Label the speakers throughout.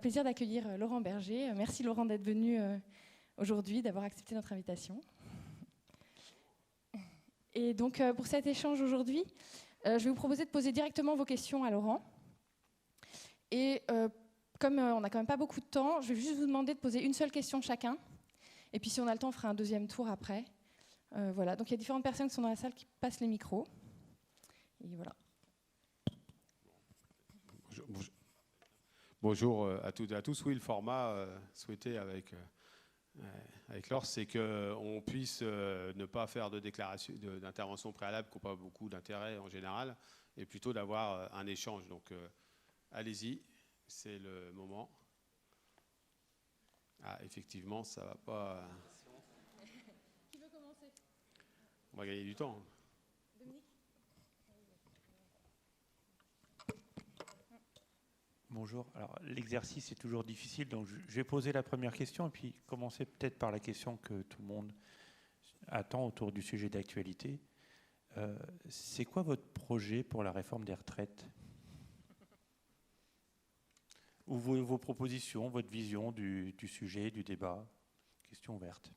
Speaker 1: plaisir d'accueillir Laurent Berger. Merci Laurent d'être venu aujourd'hui, d'avoir accepté notre invitation. Et donc pour cet échange aujourd'hui, je vais vous proposer de poser directement vos questions à Laurent. Et comme on n'a quand même pas beaucoup de temps, je vais juste vous demander de poser une seule question chacun. Et puis si on a le temps, on fera un deuxième tour après. Voilà, donc il y a différentes personnes qui sont dans la salle qui passent les micros. Et voilà.
Speaker 2: Bonjour à toutes et à tous. Oui, le format souhaité avec Laure, c'est qu'on puisse ne pas faire de déclaration, d'intervention préalable qui n'ont pas beaucoup d'intérêt en général, et plutôt d'avoir un échange. Donc allez-y, c'est le moment. Ah, effectivement, ça ne va pas...
Speaker 1: Qui veut commencer?
Speaker 2: On va gagner du temps.
Speaker 1: Dominique?
Speaker 3: Bonjour. Alors, l'exercice est toujours difficile, donc je vais poser la première question et puis commencer peut-être par la question que tout le monde attend autour du sujet d'actualité. C'est quoi votre projet pour la réforme des retraites? Ou vos propositions, votre vision du sujet, du débat? Question ouverte.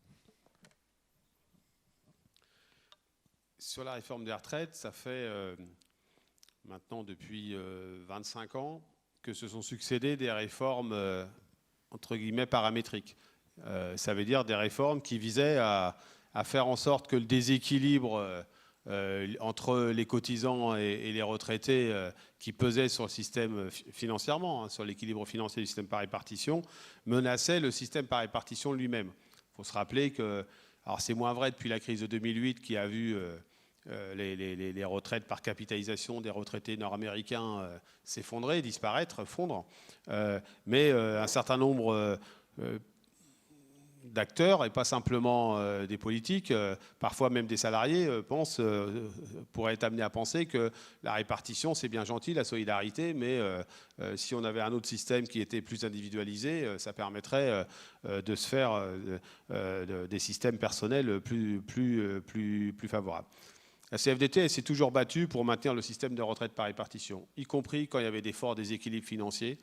Speaker 2: Sur la réforme des retraites, ça fait maintenant depuis 25 ans que se sont succédées des réformes entre guillemets paramétriques. Ça veut dire des réformes qui visaient à faire en sorte que le déséquilibre entre les cotisants et les retraités qui pesaient sur le système financièrement, sur l'équilibre financier du système par répartition, menaçait le système par répartition lui-même. Il faut se rappeler que, alors c'est moins vrai depuis la crise de 2008 qui a vu les retraites par capitalisation des retraités nord-américains s'effondrer, disparaître, fondre, mais un certain nombre d'acteurs, et pas simplement des politiques, parfois même des salariés, pourraient être amenés à penser que la répartition, c'est bien gentil, la solidarité, mais si on avait un autre système qui était plus individualisé, ça permettrait de se faire des systèmes personnels plus favorables. La CFDT, elle s'est toujours battue pour maintenir le système de retraite par répartition, y compris quand il y avait des forts déséquilibres financiers,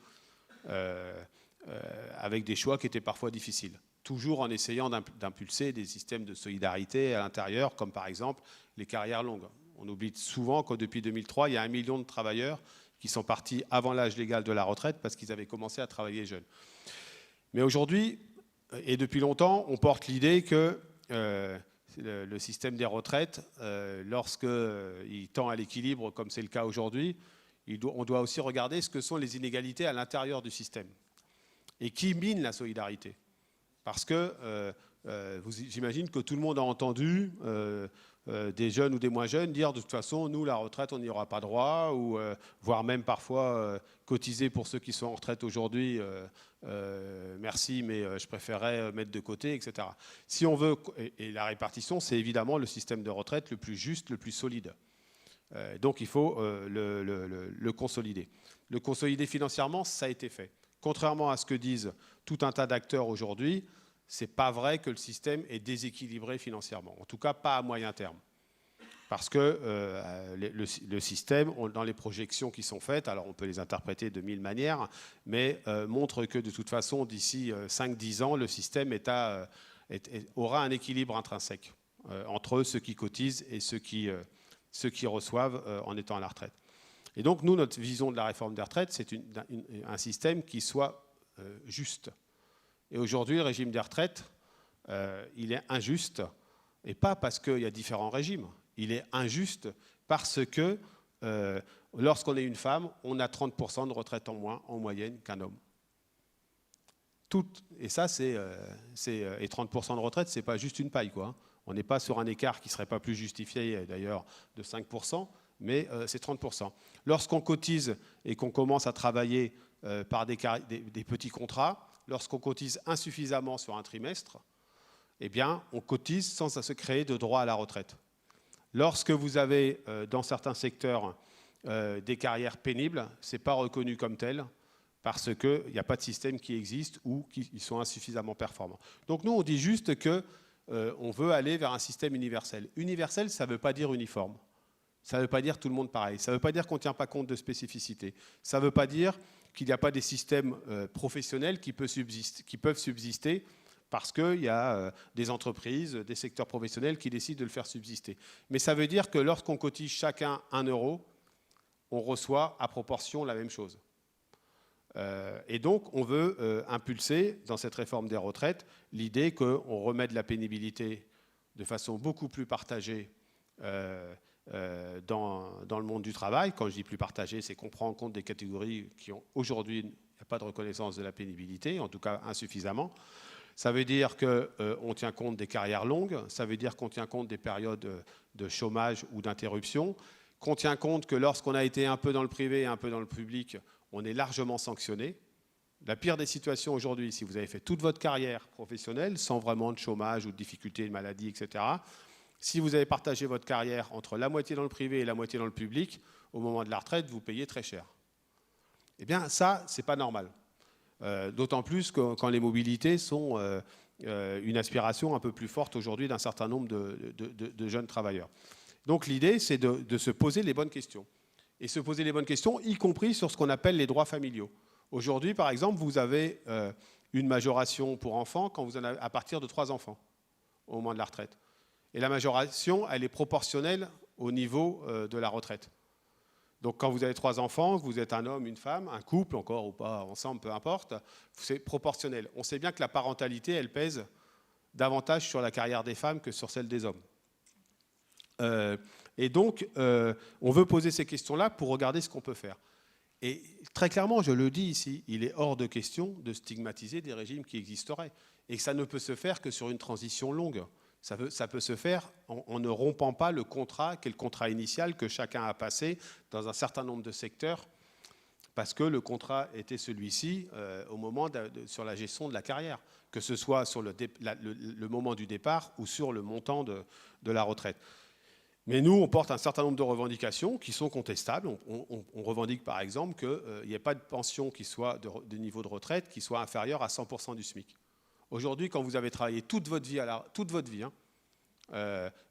Speaker 2: avec des choix qui étaient parfois difficiles. Toujours en essayant d'impulser des systèmes de solidarité à l'intérieur, comme par exemple les carrières longues. On oublie souvent que depuis 2003, il y a 1 million de travailleurs qui sont partis avant l'âge légal de la retraite parce qu'ils avaient commencé à travailler jeunes. Mais aujourd'hui, et depuis longtemps, on porte l'idée que le système des retraites, lorsqu'il tend à l'équilibre, comme c'est le cas aujourd'hui, on doit aussi regarder ce que sont les inégalités à l'intérieur du système et qui minent la solidarité. Parce que j'imagine que tout le monde a entendu des jeunes ou des moins jeunes dire de toute façon, nous, la retraite, on n'y aura pas droit, ou voire même parfois cotiser pour ceux qui sont en retraite aujourd'hui, merci, mais je préférerais mettre de côté, etc. Si on veut, et la répartition, c'est évidemment le système de retraite le plus juste, le plus solide. Donc il faut le consolider. Le consolider financièrement, ça a été fait. Contrairement à ce que disent tout un tas d'acteurs aujourd'hui, ce n'est pas vrai que le système est déséquilibré financièrement. En tout cas, pas à moyen terme. Parce que le système, dans les projections qui sont faites, alors on peut les interpréter de 1000 manières, mais montre que de toute façon, d'ici 5-10 ans, le système aura un équilibre intrinsèque entre ceux qui cotisent et ceux qui reçoivent en étant à la retraite. Et donc, nous, notre vision de la réforme des retraites, c'est un système qui soit juste. Et aujourd'hui, le régime des retraites, il est injuste, et pas parce qu'il y a différents régimes. Il est injuste parce que lorsqu'on est une femme, on a 30% de retraite en moins, en moyenne, qu'un homme. Et ça, et 30% de retraite, ce n'est pas juste une paille, quoi. On n'est pas sur un écart qui ne serait pas plus justifié, d'ailleurs, de 5%. Mais c'est 30%. Lorsqu'on cotise et qu'on commence à travailler par des petits contrats, lorsqu'on cotise insuffisamment sur un trimestre, eh bien, on cotise sans se créer de droit à la retraite. Lorsque vous avez, dans certains secteurs, des carrières pénibles, ce n'est pas reconnu comme tel, parce qu'il n'y a pas de système qui existe ou qui sont insuffisamment performants. Donc nous, on dit juste qu'on veut aller vers un système universel. Universel, ça ne veut pas dire uniforme. Ça ne veut pas dire tout le monde pareil. Ça ne veut pas dire qu'on ne tient pas compte de spécificités. Ça ne veut pas dire qu'il n'y a pas des systèmes professionnels qui peuvent subsister parce qu'il y a des entreprises, des secteurs professionnels qui décident de le faire subsister. Mais ça veut dire que lorsqu'on cotise chacun 1 €, on reçoit à proportion la même chose. Et donc, on veut impulser, dans cette réforme des retraites, l'idée qu'on remet de la pénibilité de façon beaucoup plus partagée dans le monde du travail. Quand je dis plus partagée, c'est qu'on prend en compte des catégories qui ont aujourd'hui, il n'y a pas de reconnaissance de la pénibilité, en tout cas insuffisamment. Ça veut dire qu'on tient compte des carrières longues, ça veut dire qu'on tient compte des périodes de chômage ou d'interruption, qu'on tient compte que lorsqu'on a été un peu dans le privé et un peu dans le public, on est largement sanctionné. La pire des situations aujourd'hui, si vous avez fait toute votre carrière professionnelle, sans vraiment de chômage ou de difficultés, de maladie, etc., si vous avez partagé votre carrière entre la moitié dans le privé et la moitié dans le public, au moment de la retraite, vous payez très cher. Eh bien, ça, ce n'est pas normal. D'autant plus que quand les mobilités sont une aspiration un peu plus forte aujourd'hui d'un certain nombre de jeunes travailleurs. Donc l'idée, c'est de se poser les bonnes questions. Et se poser les bonnes questions, y compris sur ce qu'on appelle les droits familiaux. Aujourd'hui, par exemple, vous avez une majoration pour enfants quand vous en avez à partir de 3 enfants au moment de la retraite. Et la majoration, elle est proportionnelle au niveau de la retraite. Donc quand vous avez 3 enfants, vous êtes un homme, une femme, un couple encore ou pas, ensemble, peu importe, c'est proportionnel. On sait bien que la parentalité, elle pèse davantage sur la carrière des femmes que sur celle des hommes. Et donc, on veut poser ces questions-là pour regarder ce qu'on peut faire. Et très clairement, je le dis ici, il est hors de question de stigmatiser des régimes qui existeraient. Et que ça ne peut se faire que sur une transition longue. Ça peut se faire en ne rompant pas le contrat, qui est le contrat initial que chacun a passé dans un certain nombre de secteurs, parce que le contrat était celui-ci au moment sur la gestion de la carrière, que ce soit sur le moment du départ ou sur le montant de la retraite. Mais nous, on porte un certain nombre de revendications qui sont contestables. On revendique par exemple qu'il n'y ait pas de pension qui soit de niveau de retraite qui soit inférieur à 100% du SMIC. Aujourd'hui, quand vous avez travaillé toute votre vie,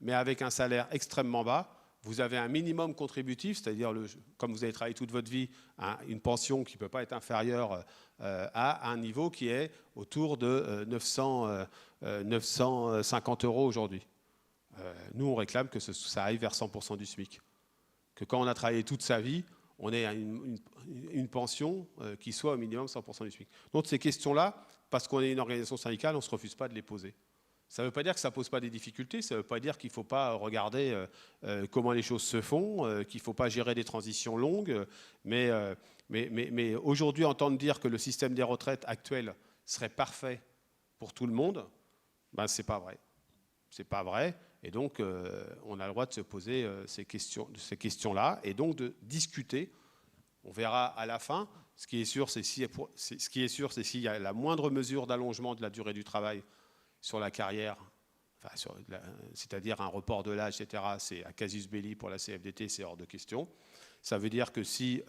Speaker 2: mais avec un salaire extrêmement bas, vous avez un minimum contributif, c'est-à-dire, comme vous avez travaillé toute votre vie, une pension qui ne peut pas être inférieure à un niveau qui est autour de 950 € aujourd'hui. Nous, on réclame que ça aille vers 100% du SMIC. Que quand on a travaillé toute sa vie, on ait une pension qui soit au minimum 100% du SMIC. Donc ces questions-là, parce qu'on est une organisation syndicale, on ne se refuse pas de les poser. Ça ne veut pas dire que ça ne pose pas des difficultés, ça ne veut pas dire qu'il ne faut pas regarder comment les choses se font, qu'il ne faut pas gérer des transitions longues, mais aujourd'hui, entendre dire que le système des retraites actuel serait parfait pour tout le monde, ben, ce n'est pas vrai. C'est pas vrai, et donc on a le droit de se poser ces questions-là, et donc de discuter. On verra à la fin. Ce qui est sûr, c'est s'il y a la moindre mesure d'allongement de la durée du travail sur la carrière, c'est-à-dire un report de l'âge, etc., c'est à casus belli pour la CFDT, c'est hors de question. Ça veut dire que si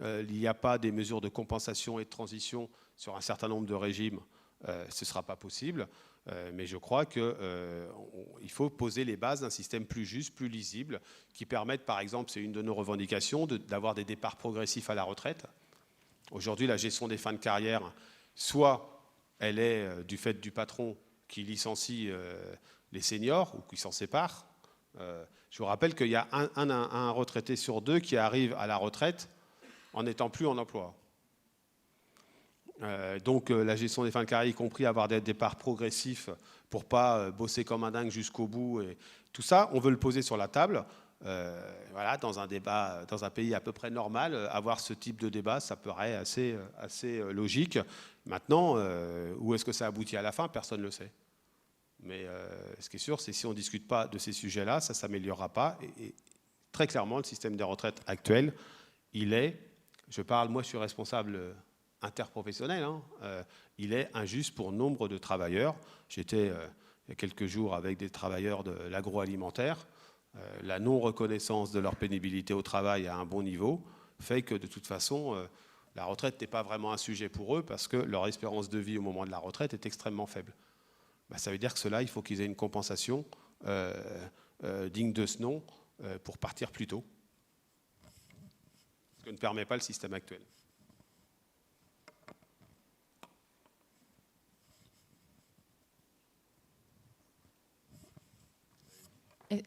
Speaker 2: il n'y a pas des mesures de compensation et de transition sur un certain nombre de régimes, ce ne sera pas possible. Mais je crois qu'il faut poser les bases d'un système plus juste, plus lisible, qui permette, par exemple, c'est une de nos revendications, d'avoir des départs progressifs à la retraite. Aujourd'hui, la gestion des fins de carrière, soit elle est du fait du patron qui licencie les seniors ou qui s'en sépare. Je vous rappelle qu'il y a un retraité sur 2 qui arrive à la retraite en n'étant plus en emploi. Donc la gestion des fins de carrière, y compris avoir des départs progressifs pour ne pas bosser comme un dingue jusqu'au bout. Et tout ça, on veut le poser sur la table. Voilà, dans un débat, dans un pays à peu près normal, avoir ce type de débat, ça paraît assez logique. Maintenant, où est-ce que ça aboutit à la fin? Personne ne le sait. Mais ce qui est sûr, c'est que si on ne discute pas de ces sujets-là, ça ne s'améliorera pas. Et très clairement, le système des retraites actuel, moi je suis responsable interprofessionnel, il est injuste pour nombre de travailleurs. J'étais il y a quelques jours avec des travailleurs de l'agroalimentaire. La non-reconnaissance de leur pénibilité au travail à un bon niveau fait que de toute façon, la retraite n'est pas vraiment un sujet pour eux parce que leur espérance de vie au moment de la retraite est extrêmement faible. Ça veut dire que cela, il faut qu'ils aient une compensation digne de ce nom pour partir plus tôt. Ce que ne permet pas le système actuel.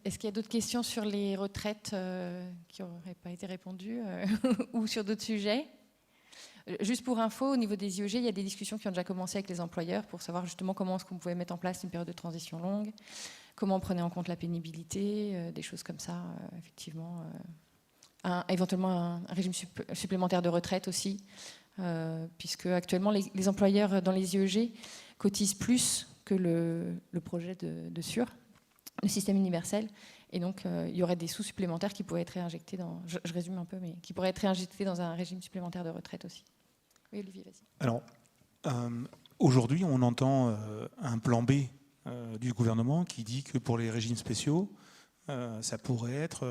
Speaker 1: Est-ce qu'il y a d'autres questions sur les retraites qui n'auraient pas été répondues ou sur d'autres sujets? Juste pour info, au niveau des IEG, il y a des discussions qui ont déjà commencé avec les employeurs pour savoir justement comment est-ce qu'on pouvait mettre en place une période de transition longue, comment on prenait en compte la pénibilité, des choses comme ça, effectivement. Éventuellement un régime supplémentaire de retraite aussi, puisque actuellement les employeurs dans les IEG cotisent plus que le projet de SURE, le système universel. Et donc, il y aurait des sous supplémentaires qui pourraient être réinjectés dans... Je résume un peu, mais qui pourraient être réinjectés dans un régime supplémentaire de retraite aussi. Oui, Olivier, vas-y.
Speaker 4: Alors, aujourd'hui, on entend un plan B du gouvernement qui dit que pour les régimes spéciaux, ça pourrait être...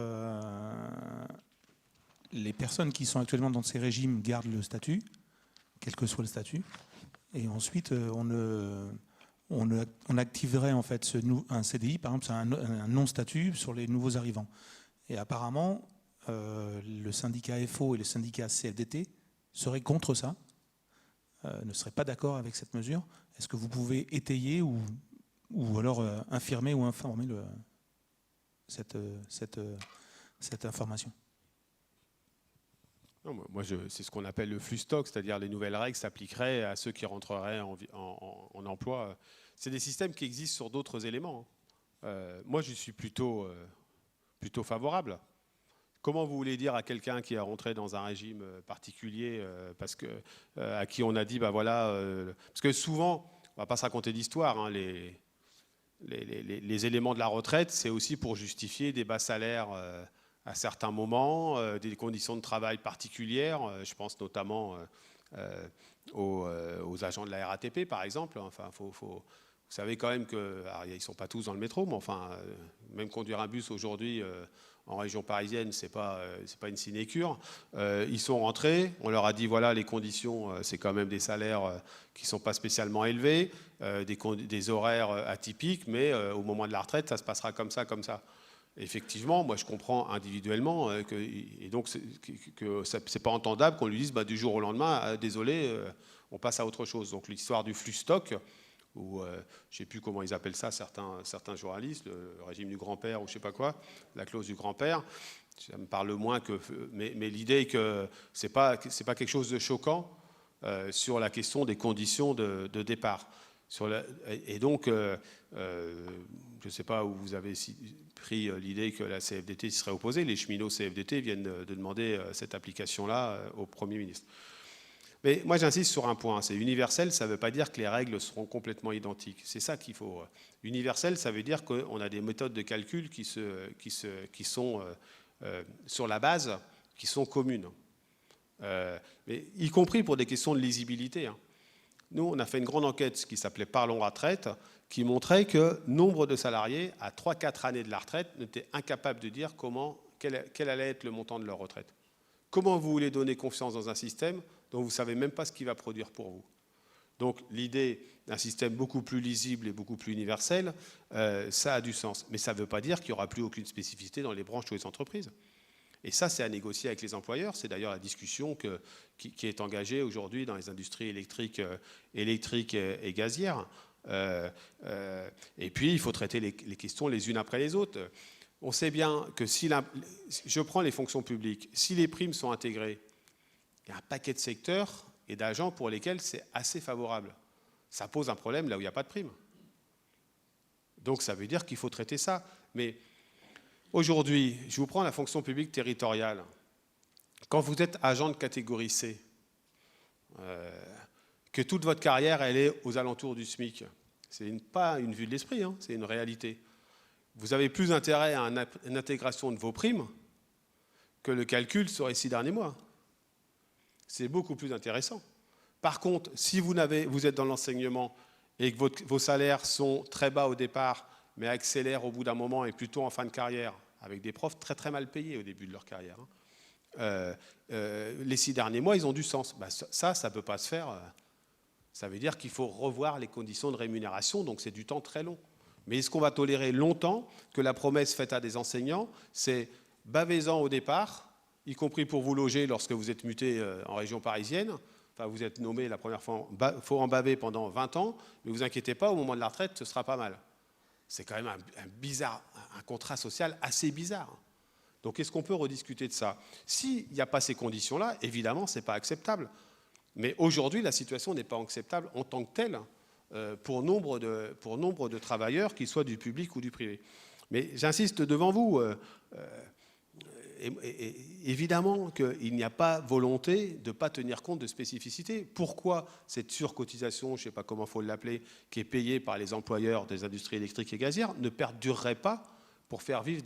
Speaker 4: les personnes qui sont actuellement dans ces régimes gardent le statut, quel que soit le statut, et ensuite, on activerait en fait un CDI, par exemple, un non-statut sur les nouveaux arrivants. Et apparemment, le syndicat FO et le syndicat CFDT seraient contre ça, ne seraient pas d'accord avec cette mesure. Est-ce que vous pouvez étayer ou alors infirmer ou informer cette information?
Speaker 2: Non, moi, c'est ce qu'on appelle le flux stock, c'est-à-dire les nouvelles règles s'appliqueraient à ceux qui rentreraient en emploi. C'est des systèmes qui existent sur d'autres éléments. Moi, je suis plutôt favorable. Comment vous voulez dire à quelqu'un qui est rentré dans un régime particulier, à qui on a dit, bah voilà, parce que souvent, on ne va pas se raconter d'histoire, hein, les éléments de la retraite, c'est aussi pour justifier des bas salaires à certains moments, des conditions de travail particulières. Je pense notamment aux agents de la RATP, par exemple. Enfin, vous savez quand même qu'ils ne sont pas tous dans le métro, mais enfin, même conduire un bus aujourd'hui en région parisienne, c'est pas une sinécure. Ils sont rentrés, on leur a dit voilà, les conditions, c'est quand même des salaires qui ne sont pas spécialement élevés, des horaires atypiques, mais au moment de la retraite, ça se passera comme ça, comme ça. Effectivement, moi je comprends individuellement et donc que c'est pas entendable qu'on lui dise bah, du jour au lendemain, désolé, on passe à autre chose. Donc l'histoire du flux stock, ou je ne sais plus comment ils appellent ça, certains journalistes, le régime du grand-père ou je ne sais pas quoi, la clause du grand-père, ça me parle moins que... Mais l'idée est que ce n'est pas quelque chose de choquant sur la question des conditions de départ. Et donc, je ne sais pas où vous avez pris l'idée que la CFDT s'y serait opposée. Les cheminots CFDT viennent de demander cette application-là au Premier ministre. Mais moi, j'insiste sur un point. C'est universel, ça ne veut pas dire que les règles seront complètement identiques. C'est ça qu'il faut. Universel, ça veut dire qu'on a des méthodes de calcul qui sont sur la base, qui sont communes. Mais y compris pour des questions de lisibilité. Nous, on a fait une grande enquête qui s'appelait Parlons retraite, qui montrait que nombre de salariés, à 3-4 années de la retraite, étaient incapables de dire quel allait être le montant de leur retraite. Comment vous voulez donner confiance dans un système dont vous ne savez même pas ce qu'il va produire pour vous? Donc l'idée d'un système beaucoup plus lisible et beaucoup plus universel, ça a du sens. Mais ça ne veut pas dire qu'il n'y aura plus aucune spécificité dans les branches ou les entreprises. Et ça, c'est à négocier avec les employeurs. C'est d'ailleurs la discussion qui est engagée aujourd'hui dans les industries électriques et gazières. Et puis, il faut traiter les questions les unes après les autres. On sait bien que je prends les fonctions publiques, si les primes sont intégrées, il y a un paquet de secteurs et d'agents pour lesquels c'est assez favorable. Ça pose un problème là où il n'y a pas de prime. Donc, ça veut dire qu'il faut traiter ça. Mais aujourd'hui, je vous prends la fonction publique territoriale. Quand vous êtes agent de catégorie C, que toute votre carrière, elle est aux alentours du SMIC, c'est pas une vue de l'esprit, hein, c'est une réalité. Vous avez plus intérêt à une intégration de vos primes que le calcul sur les 6 derniers mois. C'est beaucoup plus intéressant. Par contre, si vous êtes dans l'enseignement et que vos salaires sont très bas au départ, mais accélèrent au bout d'un moment et plutôt en fin de carrière, avec des profs très très mal payés au début de leur carrière, les 6 derniers mois, ils ont du sens. Ben, ça ne peut pas se faire. Ça veut dire qu'il faut revoir les conditions de rémunération, donc c'est du temps très long. Mais est-ce qu'on va tolérer longtemps que la promesse faite à des enseignants, c'est bavez-en au départ, y compris pour vous loger lorsque vous êtes muté en région parisienne, enfin vous êtes nommé la première fois, il faut en baver pendant 20 ans, mais ne vous inquiétez pas, au moment de la retraite, ce sera pas mal. C'est quand même un un contrat social assez bizarre. Donc est-ce qu'on peut rediscuter de ça? S'il n'y a pas ces conditions-là, évidemment, ce n'est pas acceptable. Mais aujourd'hui, la situation n'est pas acceptable en tant que telle pour nombre de travailleurs, qu'ils soient du public ou du privé. Mais j'insiste devant vous, évidemment qu'il n'y a pas volonté de ne pas tenir compte de spécificités. Pourquoi cette surcotisation, je ne sais pas comment il faut l'appeler, qui est payée par les employeurs des industries électriques et gazières, ne perdurerait pas pour faire vivre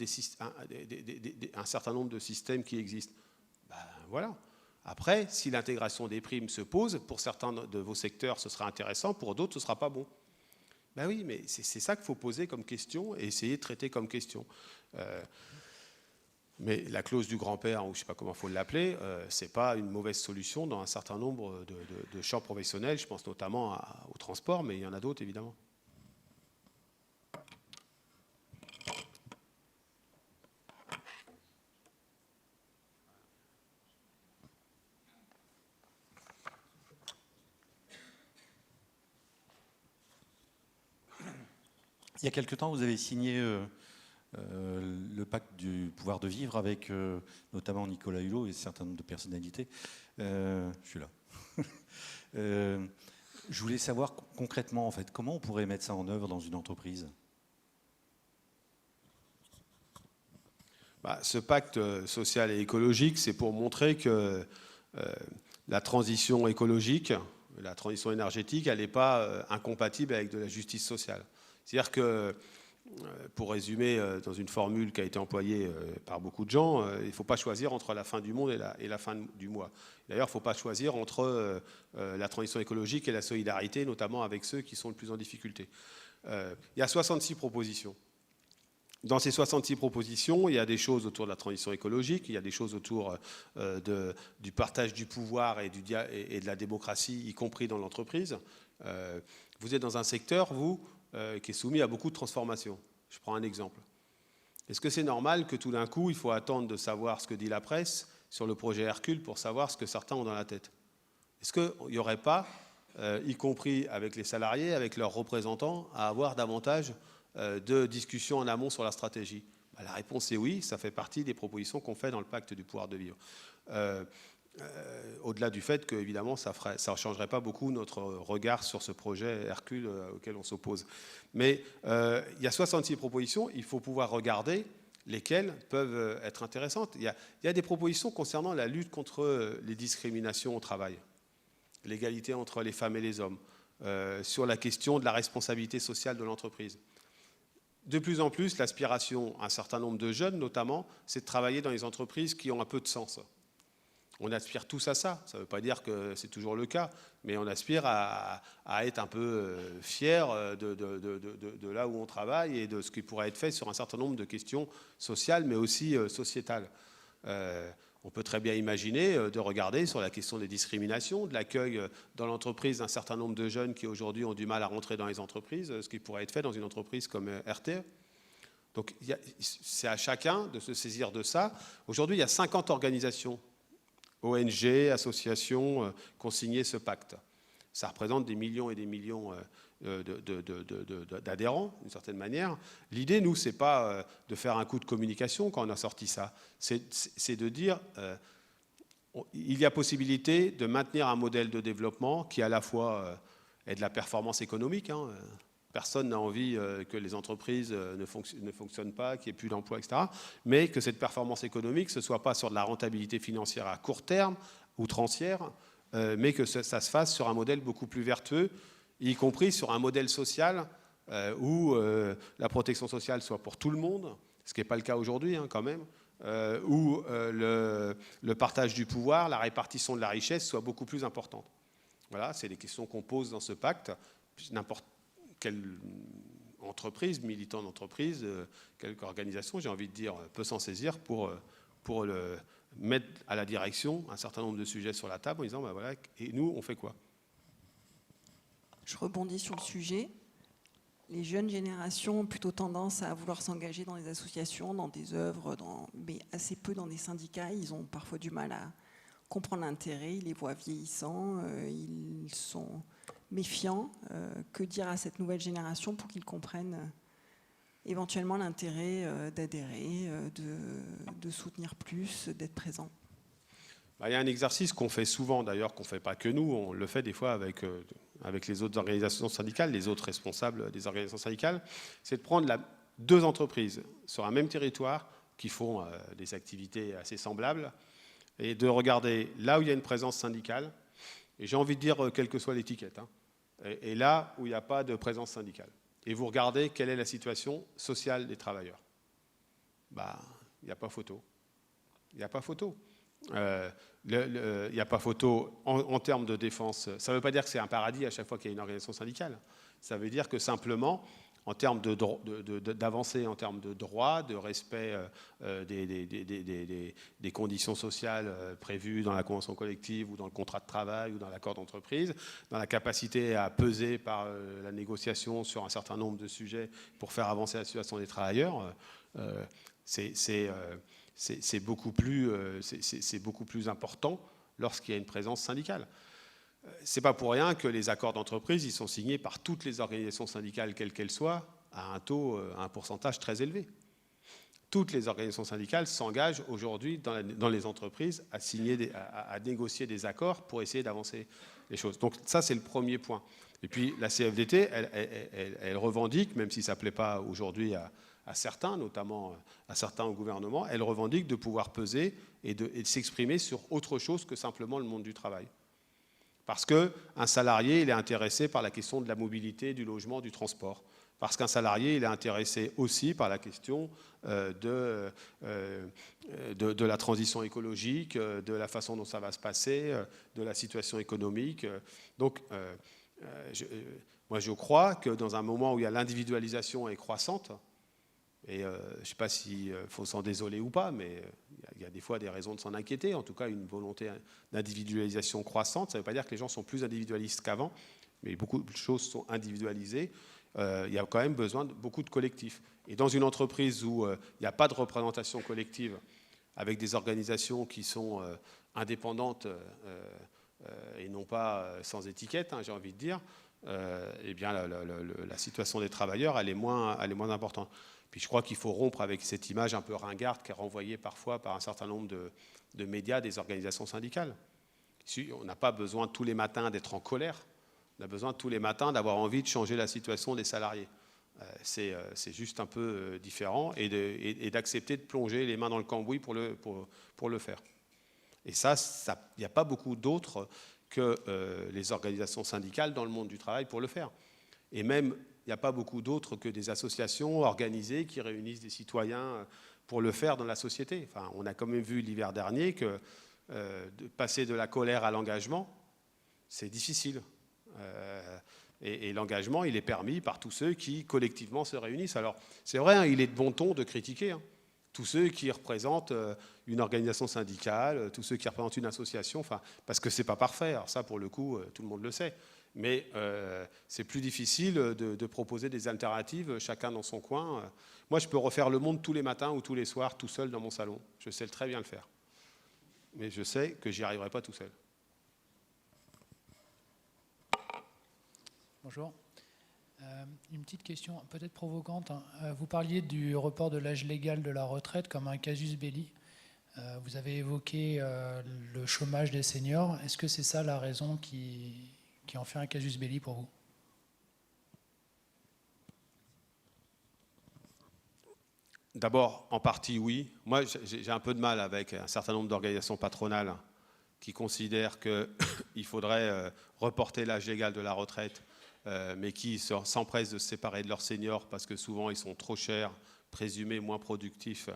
Speaker 2: un certain nombre de systèmes qui existent? Ben, voilà. Après, si l'intégration des primes se pose, pour certains de vos secteurs, ce sera intéressant, pour d'autres, ce ne sera pas bon. Ben oui, mais c'est ça qu'il faut poser comme question et essayer de traiter comme question. Mais la clause du grand-père, ou je ne sais pas comment il faut l'appeler, ce n'est pas une mauvaise solution dans un certain nombre de champs professionnels. Je pense notamment au transport, mais il y en a d'autres, évidemment.
Speaker 5: Il y a quelque temps, vous avez signé le pacte du pouvoir de vivre avec notamment Nicolas Hulot et un certain nombre de personnalités. Je suis là. Je voulais savoir concrètement, en fait, comment on pourrait mettre ça en œuvre dans une entreprise?
Speaker 2: Ce pacte social et écologique, c'est pour montrer que la transition écologique, la transition énergétique, elle n'est pas incompatible avec de la justice sociale. C'est-à-dire que, pour résumer dans une formule qui a été employée par beaucoup de gens, il ne faut pas choisir entre la fin du monde et la fin du mois. D'ailleurs, il ne faut pas choisir entre la transition écologique et la solidarité, notamment avec ceux qui sont le plus en difficulté. Il y a 66 propositions. Dans ces 66 propositions, il y a des choses autour de la transition écologique, il y a des choses autour du partage du pouvoir et de la démocratie, y compris dans l'entreprise. Vous êtes dans un secteur, vous, qui est soumis à beaucoup de transformations. Je prends un exemple. Est-ce que c'est normal que tout d'un coup, il faut attendre de savoir ce que dit la presse sur le projet Hercule pour savoir ce que certains ont dans la tête? Est-ce qu'il n'y aurait pas, y compris avec les salariés, avec leurs représentants, à avoir davantage de discussions en amont sur la stratégie? La réponse est oui, ça fait partie des propositions qu'on fait dans le pacte du pouvoir de vivre. Au-delà du fait que, évidemment, ça ne changerait pas beaucoup notre regard sur ce projet Hercule auquel on s'oppose. Mais il y a 66 propositions, il faut pouvoir regarder lesquelles peuvent être intéressantes. Il y a des propositions concernant la lutte contre les discriminations au travail, l'égalité entre les femmes et les hommes, sur la question de la responsabilité sociale de l'entreprise. De plus en plus, l'aspiration, un certain nombre de jeunes notamment, c'est de travailler dans les entreprises qui ont un peu de sens. On aspire tous à ça. Ça ne veut pas dire que c'est toujours le cas, mais on aspire à être un peu fier de là où on travaille et de ce qui pourrait être fait sur un certain nombre de questions sociales, mais aussi sociétales. On peut très bien imaginer de regarder sur la question des discriminations, de l'accueil dans l'entreprise d'un certain nombre de jeunes qui aujourd'hui ont du mal à rentrer dans les entreprises, ce qui pourrait être fait dans une entreprise comme RTE. Donc c'est à chacun de se saisir de ça. Aujourd'hui, il y a 50 organisations, ONG, associations, qui ont signé ce pacte. Ça représente des millions et des millions d'adhérents, d'une certaine manière. L'idée, nous, c'est pas de faire un coup de communication quand on a sorti ça. C'est de dire il y a possibilité de maintenir un modèle de développement qui, à la fois, est de la performance économique. Personne n'a envie que les entreprises ne fonctionnent pas, qu'il n'y ait plus d'emplois, etc. Mais que cette performance économique, ce ne soit pas sur de la rentabilité financière à court terme, outrancière, mais que ça se fasse sur un modèle beaucoup plus vertueux, y compris sur un modèle social où la protection sociale soit pour tout le monde, ce qui n'est pas le cas aujourd'hui quand même, où le partage du pouvoir, la répartition de la richesse soit beaucoup plus importante. Voilà, c'est les questions qu'on pose dans ce pacte. N'importe quelle entreprise, militant d'entreprise, quelque organisation, j'ai envie de dire, peut s'en saisir pour mettre à la direction un certain nombre de sujets sur la table en disant, ben voilà, et nous, on fait quoi?
Speaker 6: Je rebondis sur le sujet. Les jeunes générations ont plutôt tendance à vouloir s'engager dans des associations, dans des œuvres, mais assez peu dans des syndicats. Ils ont parfois du mal à comprendre l'intérêt, ils les voient vieillissants, ils sont méfiants. Que dire à cette nouvelle génération pour qu'ils comprennent éventuellement l'intérêt d'adhérer, de soutenir plus, d'être présent.
Speaker 2: Il y a un exercice qu'on fait souvent, d'ailleurs, qu'on ne fait pas que nous, on le fait des fois avec les autres organisations syndicales, les autres responsables des organisations syndicales, c'est de prendre deux entreprises sur un même territoire qui font des activités assez semblables et de regarder là où il y a une présence syndicale, et j'ai envie de dire quelle que soit l'étiquette, et là où il n'y a pas de présence syndicale. Et vous regardez quelle est la situation sociale des travailleurs. Il n'y a pas photo. Il n'y a pas photo. Il n'y a pas photo en termes de défense. Ça ne veut pas dire que c'est un paradis à chaque fois qu'il y a une organisation syndicale. Ça veut dire que simplement, en termes d'avancée, en termes de droits, de respect des conditions sociales prévues dans la convention collective ou dans le contrat de travail ou dans l'accord d'entreprise, dans la capacité à peser par la négociation sur un certain nombre de sujets pour faire avancer la situation des travailleurs, c'est beaucoup plus important lorsqu'il y a une présence syndicale. Ce n'est pas pour rien que les accords d'entreprise ils sont signés par toutes les organisations syndicales, quelles qu'elles soient, à un pourcentage très élevé. Toutes les organisations syndicales s'engagent aujourd'hui dans les entreprises à négocier des accords pour essayer d'avancer les choses. Donc ça, c'est le premier point. Et puis la CFDT, elle revendique, même si ça ne plaît pas aujourd'hui à certains, notamment à certains au gouvernement, elle revendique de pouvoir peser et de s'exprimer sur autre chose que simplement le monde du travail. Parce qu'un salarié, il est intéressé par la question de la mobilité, du logement, du transport. Parce qu'un salarié, il est intéressé aussi par la question de la transition écologique, de la façon dont ça va se passer, de la situation économique. Donc, moi, je crois que dans un moment où il y a l'individualisation est croissante, et je ne sais pas s'il faut s'en désoler ou pas, mais il y a des fois des raisons de s'en inquiéter, en tout cas une volonté d'individualisation croissante. Ça ne veut pas dire que les gens sont plus individualistes qu'avant, mais beaucoup de choses sont individualisées. Il y a quand même besoin de beaucoup de collectifs. Et dans une entreprise où il n'y a pas de représentation collective, avec des organisations qui sont indépendantes et non pas sans étiquette, j'ai envie de dire, eh bien la situation des travailleurs, elle est moins importante. Puis je crois qu'il faut rompre avec cette image un peu ringarde qui est renvoyée parfois par un certain nombre de médias, des organisations syndicales. On n'a pas besoin tous les matins d'être en colère. On a besoin tous les matins d'avoir envie de changer la situation des salariés. C'est juste un peu différent et d'accepter de plonger les mains dans le cambouis pour le faire. Et ça, il n'y a pas beaucoup d'autres que les organisations syndicales dans le monde du travail pour le faire. Et même, il n'y a pas beaucoup d'autres que des associations organisées qui réunissent des citoyens pour le faire dans la société. Enfin, on a quand même vu l'hiver dernier que de passer de la colère à l'engagement, c'est difficile. Et l'engagement, il est permis par tous ceux qui, collectivement, se réunissent. Alors, c'est vrai, il est de bon ton de critiquer. Tous ceux qui représentent une organisation syndicale, tous ceux qui représentent une association, parce que ce n'est pas parfait. Alors ça, pour le coup, tout le monde le sait. Mais c'est plus difficile de proposer des alternatives, chacun dans son coin. Moi, je peux refaire le monde tous les matins ou tous les soirs, tout seul dans mon salon. Je sais très bien le faire. Mais je sais que j'y arriverai pas tout seul.
Speaker 7: Bonjour. Une petite question peut-être provocante. Vous parliez du report de l'âge légal de la retraite comme un casus belli. Vous avez évoqué le chômage des seniors. Est-ce que c'est ça la raison qui en fait un casus belli pour vous?
Speaker 2: D'abord, en partie, oui. Moi, j'ai un peu de mal avec un certain nombre d'organisations patronales qui considèrent qu'il faudrait reporter l'âge légal de la retraite, mais qui s'empressent de se séparer de leurs seniors parce que souvent ils sont trop chers, présumés moins productifs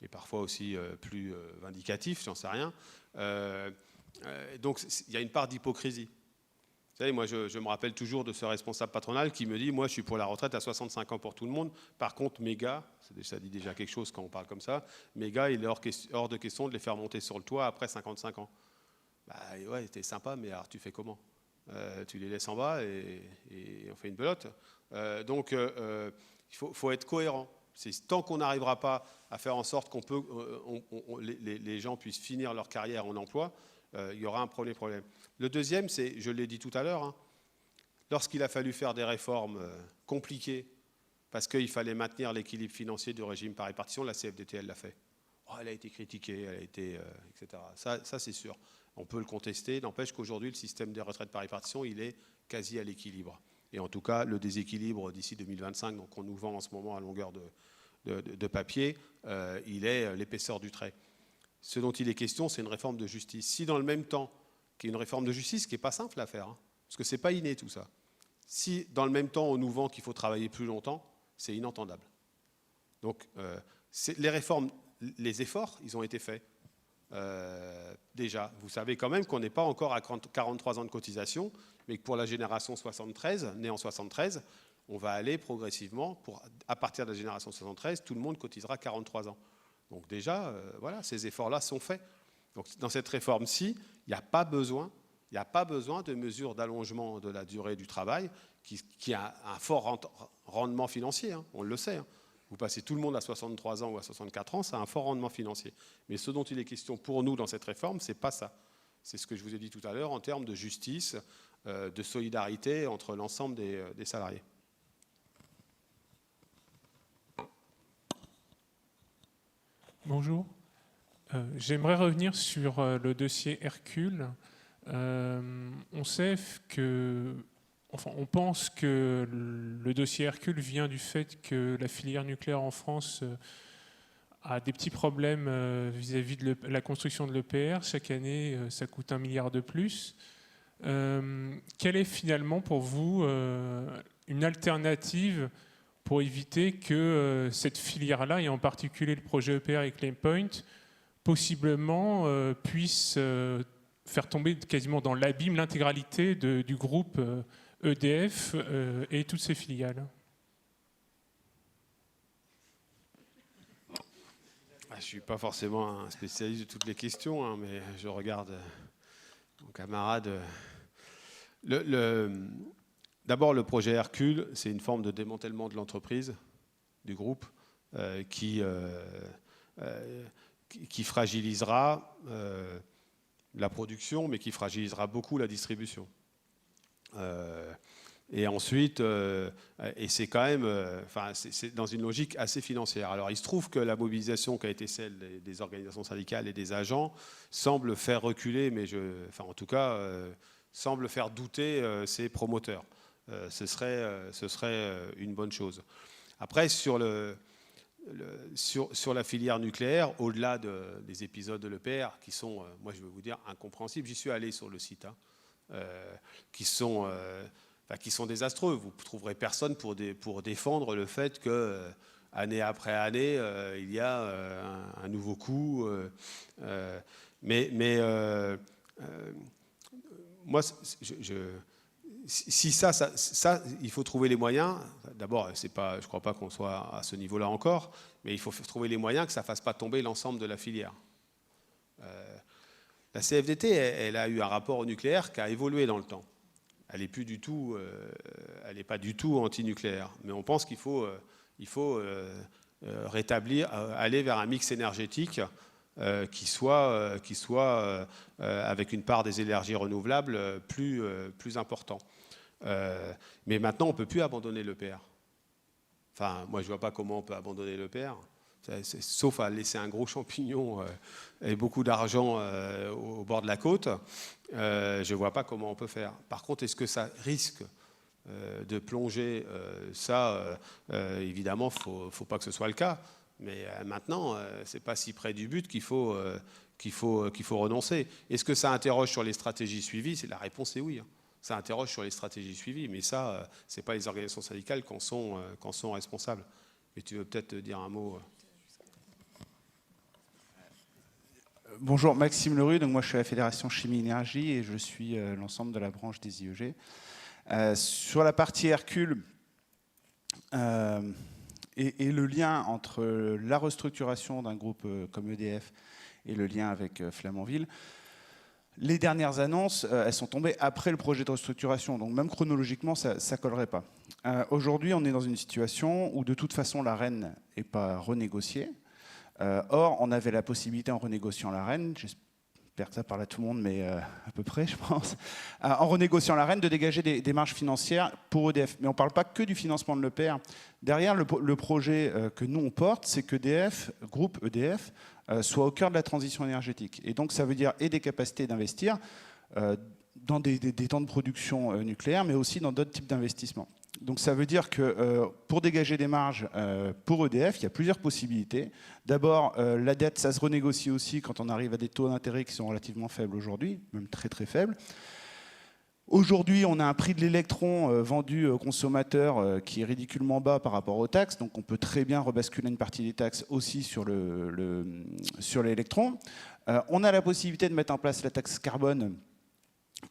Speaker 2: et parfois aussi plus vindicatifs, j'en sais rien. Donc il y a une part d'hypocrisie. Vous savez, moi je me rappelle toujours de ce responsable patronal qui me dit « Moi je suis pour la retraite à 65 ans pour tout le monde, par contre mes gars, ça dit déjà quelque chose quand on parle comme ça, mes gars il est hors de question de les faire monter sur le toit après 55 ans. » Bah ouais, t'es sympa, mais alors tu fais comment ? Tu les laisses en bas et on fait une belote. Donc, il faut être cohérent. Tant qu'on n'arrivera pas à faire en sorte qu'on peut, les gens puissent finir leur carrière en emploi, il y aura un problème. Le deuxième, c'est, je l'ai dit tout à l'heure, lorsqu'il a fallu faire des réformes compliquées parce qu'il fallait maintenir l'équilibre financier du régime par répartition. La CFDT, elle l'a fait. Oh, elle a été critiquée, elle a été, etc. Ça c'est sûr. On peut le contester. N'empêche qu'aujourd'hui, le système des retraites par répartition, il est quasi à l'équilibre. Et en tout cas, le déséquilibre d'ici 2025, donc on nous vend en ce moment à longueur de papier, il est l'épaisseur du trait. Ce dont il est question, c'est une réforme de justice. Si dans le même temps, qu'il y ait une réforme de justice, qui n'est pas simple à faire, hein, parce que ce n'est pas inné tout ça. Si dans le même temps, on nous vend qu'il faut travailler plus longtemps, c'est inentendable. Donc, les réformes, les efforts, ils ont été faits. Déjà, vous savez quand même qu'on n'est pas encore à 43 ans de cotisation, mais que pour la génération 73, née en 73, on va aller progressivement, à partir de la génération 73, tout le monde cotisera 43 ans. Donc déjà, voilà, ces efforts-là sont faits. Donc dans cette réforme-ci, il n'y a pas besoin de mesures d'allongement de la durée du travail qui a un fort rendement financier, hein, on le sait. Hein. Vous passez tout le monde à 63 ans ou à 64 ans, ça a un fort rendement financier. Mais ce dont il est question pour nous dans cette réforme, ce n'est pas ça. C'est ce que je vous ai dit tout à l'heure en termes de justice, de solidarité entre l'ensemble des salariés.
Speaker 8: Bonjour. J'aimerais revenir sur le dossier Hercule. On sait que, enfin, on pense que le dossier Hercule vient du fait que la filière nucléaire en France a des petits problèmes vis-à-vis de la construction de l'EPR. Chaque année, ça coûte 1 milliard de plus. Quelle est finalement pour vous une alternative pour éviter que cette filière-là, et en particulier le projet EPR et ClaimPoint, possiblement puisse faire tomber quasiment dans l'abîme l'intégralité du groupe EDF et toutes ses filiales?
Speaker 2: Je ne suis pas forcément un spécialiste de toutes les questions, hein, mais je regarde mon camarade. D'abord, le projet Hercule, c'est une forme de démantèlement de l'entreprise, du groupe, qui fragilisera la production, mais qui fragilisera beaucoup la distribution. Et ensuite, et c'est quand même, c'est dans une logique assez financière. Alors, il se trouve que la mobilisation qui a été celle des organisations syndicales et des agents semble faire reculer, mais en tout cas, semble faire douter ses promoteurs. Ce serait une bonne chose. Après, sur la filière nucléaire, au-delà des épisodes de l'EPR, qui sont, moi je vais vous dire, incompréhensibles, j'y suis allé sur le site, hein, qui sont désastreux. Vous ne trouverez personne pour défendre le fait que, année après année, il y a un nouveau coup. Moi, si ça, il faut trouver les moyens. D'abord, je ne crois pas qu'on soit à ce niveau-là encore, mais il faut trouver les moyens que ça ne fasse pas tomber l'ensemble de la filière. La CFDT, elle a eu un rapport au nucléaire qui a évolué dans le temps. Elle n'est pas du tout anti-nucléaire, mais on pense qu'il faut rétablir, aller vers un mix énergétique qui soit avec une part des énergies renouvelables plus important. Mais maintenant, on ne peut plus abandonner l'EPR. Enfin, moi, je ne vois pas comment on peut abandonner l'EPR, sauf à laisser un gros champignon et beaucoup d'argent au bord de la côte. Je ne vois pas comment on peut faire. Par contre, est-ce que ça risque de plonger évidemment, il ne faut pas que ce soit le cas. Mais maintenant, ce n'est pas si près du but qu'il faut renoncer. Est-ce que ça interroge sur les stratégies suivies? La réponse est oui. Ça interroge sur les stratégies suivies, mais ça, ce n'est pas les organisations syndicales qui en sont responsables. Mais tu veux peut-être dire un mot?
Speaker 9: Bonjour, Maxime Lerue. Donc moi, je suis à la Fédération Chimie Énergie et je suis l'ensemble de la branche des IEG. Sur la partie Hercule, et le lien entre la restructuration d'un groupe comme EDF et le lien avec Flamanville, les dernières annonces, elles sont tombées après le projet de restructuration. Donc même chronologiquement, ça ne collerait pas. Aujourd'hui, on est dans une situation où de toute façon, la REN n'est pas renégociée. Or, on avait la possibilité en renégociant la REN, j'espère que ça parle à tout le monde, mais à peu près, je pense, en renégociant la REN, de dégager des marges financières pour EDF. Mais on ne parle pas que du financement de l'EPR. Derrière, le projet que nous, on porte, c'est qu'EDF, groupe EDF, soit au cœur de la transition énergétique. Et donc, ça veut dire et des capacités d'investir dans des temps de production nucléaire, mais aussi dans d'autres types d'investissements. Donc ça veut dire que pour dégager des marges pour EDF, il y a plusieurs possibilités. D'abord, la dette, ça se renégocie aussi quand on arrive à des taux d'intérêt qui sont relativement faibles aujourd'hui, même très très faibles. Aujourd'hui, on a un prix de l'électron vendu aux consommateurs qui est ridiculement bas par rapport aux taxes, donc on peut très bien rebasculer une partie des taxes aussi sur l'électron. On a la possibilité de mettre en place la taxe carbone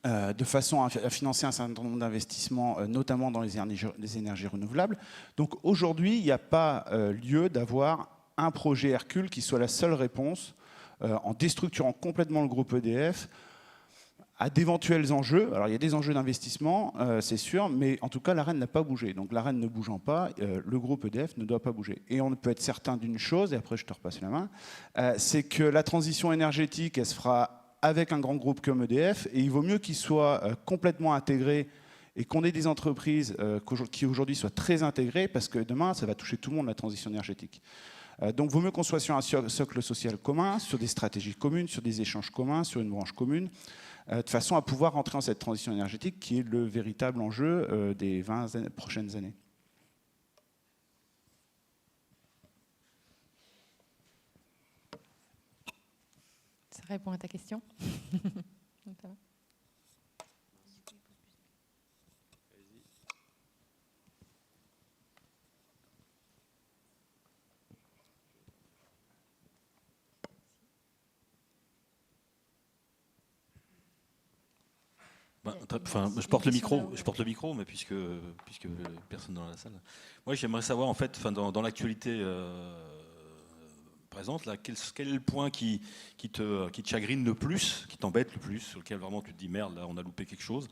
Speaker 9: de façon à financer un certain nombre d'investissements, notamment dans les énergies renouvelables. Donc aujourd'hui, il n'y a pas lieu d'avoir un projet Hercule qui soit la seule réponse en déstructurant complètement le groupe EDF à d'éventuels enjeux. Alors il y a des enjeux d'investissement, c'est sûr, mais en tout cas, la REN n'a pas bougé. Donc la REN ne bougeant pas, le groupe EDF ne doit pas bouger. Et on peut être certain d'une chose, et après je te repasse la main, c'est que la transition énergétique, elle se fera avec un grand groupe comme EDF, et il vaut mieux qu'il soit complètement intégré et qu'on ait des entreprises qui aujourd'hui soient très intégrées, parce que demain, ça va toucher tout le monde, la transition énergétique. Donc, il vaut mieux qu'on soit sur un socle social commun, sur des stratégies communes, sur des échanges communs, sur une branche commune, de façon à pouvoir rentrer dans cette transition énergétique qui est le véritable enjeu des 20 prochaines années.
Speaker 1: Ça répond à ta question.
Speaker 5: Je porte le micro, mais puisque personne dans la salle. Moi, j'aimerais savoir, en fait, dans l'actualité présente, là, quel est le point qui te chagrine le plus, qui t'embête le plus, sur lequel vraiment tu te dis merde, là, on a loupé quelque chose.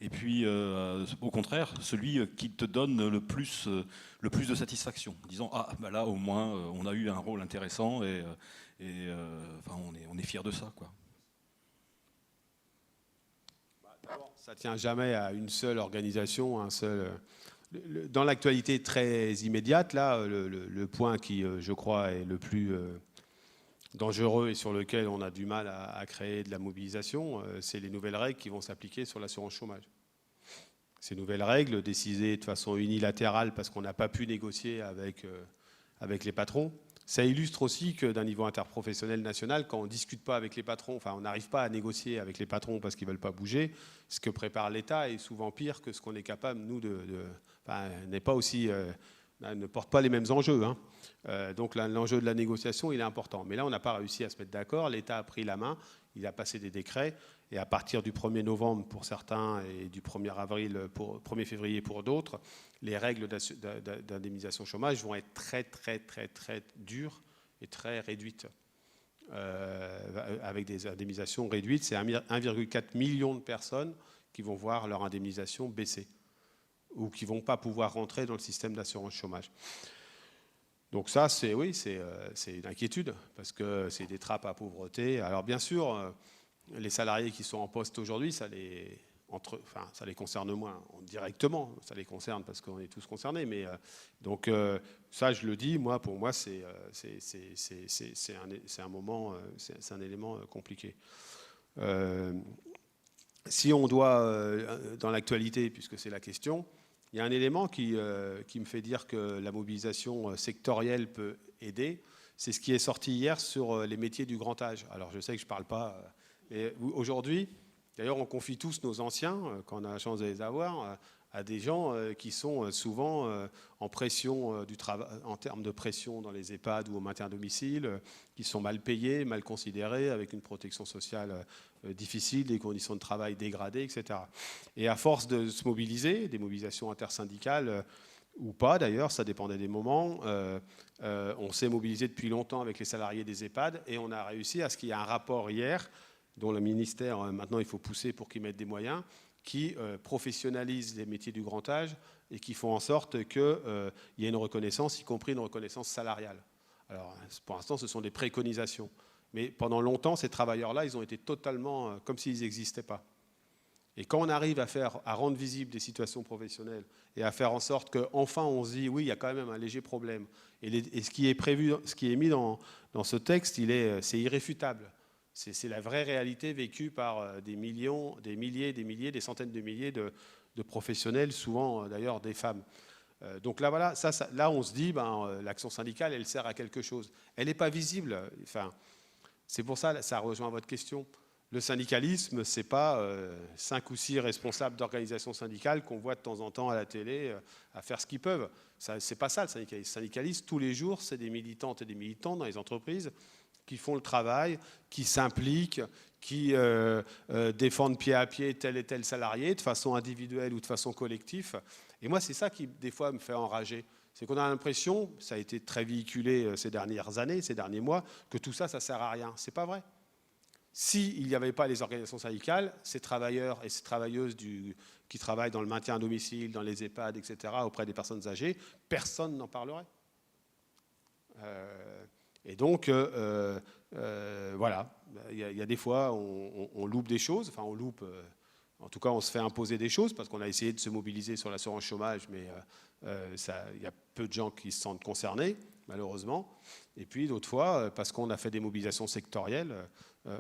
Speaker 5: Et puis, au contraire, celui qui te donne le plus de satisfaction, disant ah, bah là, au moins, on a eu un rôle intéressant et on est fiers de ça, quoi.
Speaker 2: Ça ne tient jamais à une seule organisation, un seul. Dans l'actualité très immédiate, là, le point qui, je crois, est le plus dangereux et sur lequel on a du mal à créer de la mobilisation, c'est les nouvelles règles qui vont s'appliquer sur l'assurance chômage. Ces nouvelles règles, décidées de façon unilatérale parce qu'on n'a pas pu négocier avec les patrons, ça illustre aussi que d'un niveau interprofessionnel national, quand on ne discute pas avec les patrons, enfin on n'arrive pas à négocier avec les patrons parce qu'ils ne veulent pas bouger, ce que prépare l'État est souvent pire que ce qu'on est capable, nous, n'est pas aussi, ne porte pas les mêmes enjeux. Hein. Donc l'enjeu de la négociation, il est important. Mais là, on n'a pas réussi à se mettre d'accord. L'État a pris la main, il a passé des décrets. Et à partir du 1er novembre pour certains et du 1er février pour d'autres, les règles d'indemnisation chômage vont être très, très, très, très dures et très réduites. Avec des indemnisations réduites, c'est 1,4 million de personnes qui vont voir leur indemnisation baisser ou qui ne vont pas pouvoir rentrer dans le système d'assurance chômage. Donc ça, c'est une inquiétude parce que c'est des trappes à pauvreté. Alors bien sûr, les salariés qui sont en poste aujourd'hui, ça les concerne moins directement. Ça les concerne parce qu'on est tous concernés. Mais donc ça, je le dis, pour moi, c'est un moment, c'est un élément compliqué. Si on doit, dans l'actualité, puisque c'est la question, il y a un élément qui me fait dire que la mobilisation sectorielle peut aider. C'est ce qui est sorti hier sur les métiers du grand âge. Alors je sais que je ne parle pas. Mais aujourd'hui, d'ailleurs, on confie tous nos anciens, quand on a la chance de les avoir, à des gens qui sont souvent en pression du travail, en termes de pression dans les EHPAD ou au maintien à domicile, qui sont mal payés, mal considérés, avec une protection sociale difficile, des conditions de travail dégradées, etc. Et à force de se mobiliser, des mobilisations intersyndicales ou pas d'ailleurs, ça dépendait des moments, on s'est mobilisé depuis longtemps avec les salariés des EHPAD et on a réussi à ce qu'il y ait un rapport hier dont le ministère, maintenant, il faut pousser pour qu'ils mettent des moyens, qui professionnalisent les métiers du grand âge et qui font en sorte qu'il y ait une reconnaissance, y compris une reconnaissance salariale. Alors, pour l'instant, ce sont des préconisations. Mais pendant longtemps, ces travailleurs-là, ils ont été totalement comme s'ils n'existaient pas. Et quand on arrive à rendre visibles des situations professionnelles et à faire en sorte qu'enfin on se dit oui, il y a quand même un léger problème. Et ce qui est prévu, ce qui est mis dans ce texte, c'est irréfutable. C'est la vraie réalité vécue par des milliers, des centaines de milliers de professionnels, souvent d'ailleurs des femmes. Donc là, voilà, là on se dit, l'action syndicale, elle sert à quelque chose. Elle n'est pas visible. Enfin, c'est pour ça, ça rejoint votre question. Le syndicalisme, ce n'est pas 5 ou 6 responsables d'organisations syndicales qu'on voit de temps en temps à la télé à faire ce qu'ils peuvent. Ce n'est pas ça le syndicalisme. Le syndicalisme, tous les jours, c'est des militantes et des militants dans les entreprises qui font le travail, qui s'impliquent, qui défendent pied à pied tel et tel salarié de façon individuelle ou de façon collective. Et moi, c'est ça qui, des fois, me fait enrager. C'est qu'on a l'impression, ça a été très véhiculé ces dernières années, ces derniers mois, que tout ça, ça ne sert à rien. Ce n'est pas vrai. S'il n'y avait pas les organisations syndicales, ces travailleurs et ces travailleuses qui travaillent dans le maintien à domicile, dans les EHPAD, etc., auprès des personnes âgées, personne n'en parlerait. Et donc, voilà, il y a des fois, on loupe des choses, enfin on loupe, en tout cas on se fait imposer des choses, parce qu'on a essayé de se mobiliser sur l'assurance chômage, mais il y a peu de gens qui se sentent concernés, malheureusement. Et puis d'autres fois, parce qu'on a fait des mobilisations sectorielles,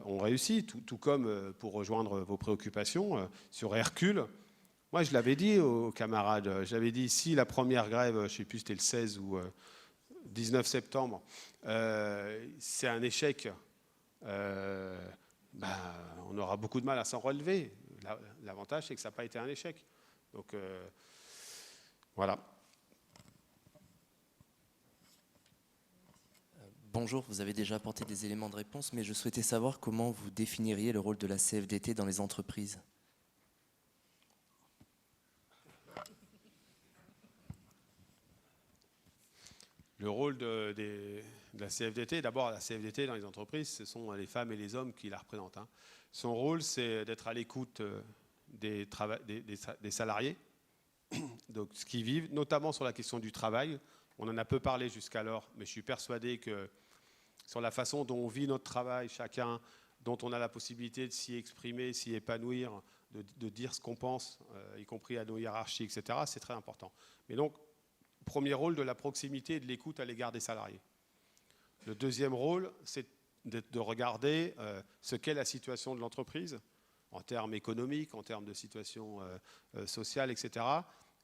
Speaker 2: on réussit, tout comme pour rejoindre vos préoccupations sur Hercule. Moi, je l'avais dit aux camarades, j'avais dit, si la première grève, je ne sais plus, c'était le 16 ou 19 septembre, c'est un échec, on aura beaucoup de mal à s'en relever. L'avantage, c'est que ça n'a pas été un échec. Donc, voilà.
Speaker 10: Bonjour, vous avez déjà apporté des éléments de réponse, mais je souhaitais savoir comment vous définiriez le rôle de la CFDT dans les entreprises.
Speaker 2: Le rôle de la CFDT, d'abord la CFDT dans les entreprises, ce sont les femmes et les hommes qui la représentent. Son rôle, c'est d'être à l'écoute des salariés, donc ce qu'ils vivent, notamment sur la question du travail. On en a peu parlé jusqu'alors, mais je suis persuadé que sur la façon dont on vit notre travail, chacun, dont on a la possibilité de s'y exprimer, s'y épanouir, de dire ce qu'on pense, y compris à nos hiérarchies, etc., c'est très important. Mais donc, premier rôle de la proximité et de l'écoute à l'égard des salariés. Le deuxième rôle, c'est de regarder ce qu'est la situation de l'entreprise, en termes économiques, en termes de situation sociale, etc.,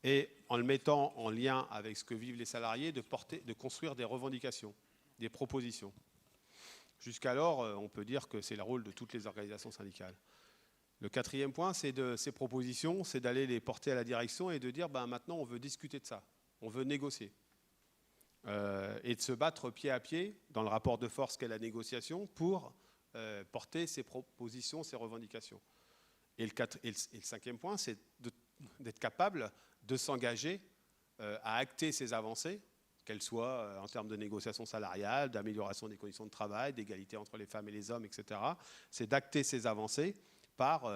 Speaker 2: et en le mettant en lien avec ce que vivent les salariés, de construire des revendications, des propositions. Jusqu'alors, on peut dire que c'est le rôle de toutes les organisations syndicales. Le quatrième point, c'est de ces propositions, c'est d'aller les porter à la direction et de dire maintenant on veut discuter de ça, on veut négocier. Et de se battre pied à pied dans le rapport de force qu'est la négociation pour porter ces propositions, ces revendications. Et le cinquième point, c'est d'être capable de s'engager à acter ces avancées, qu'elles soient en termes de négociation salariale, d'amélioration des conditions de travail, d'égalité entre les femmes et les hommes, etc. C'est d'acter ces avancées par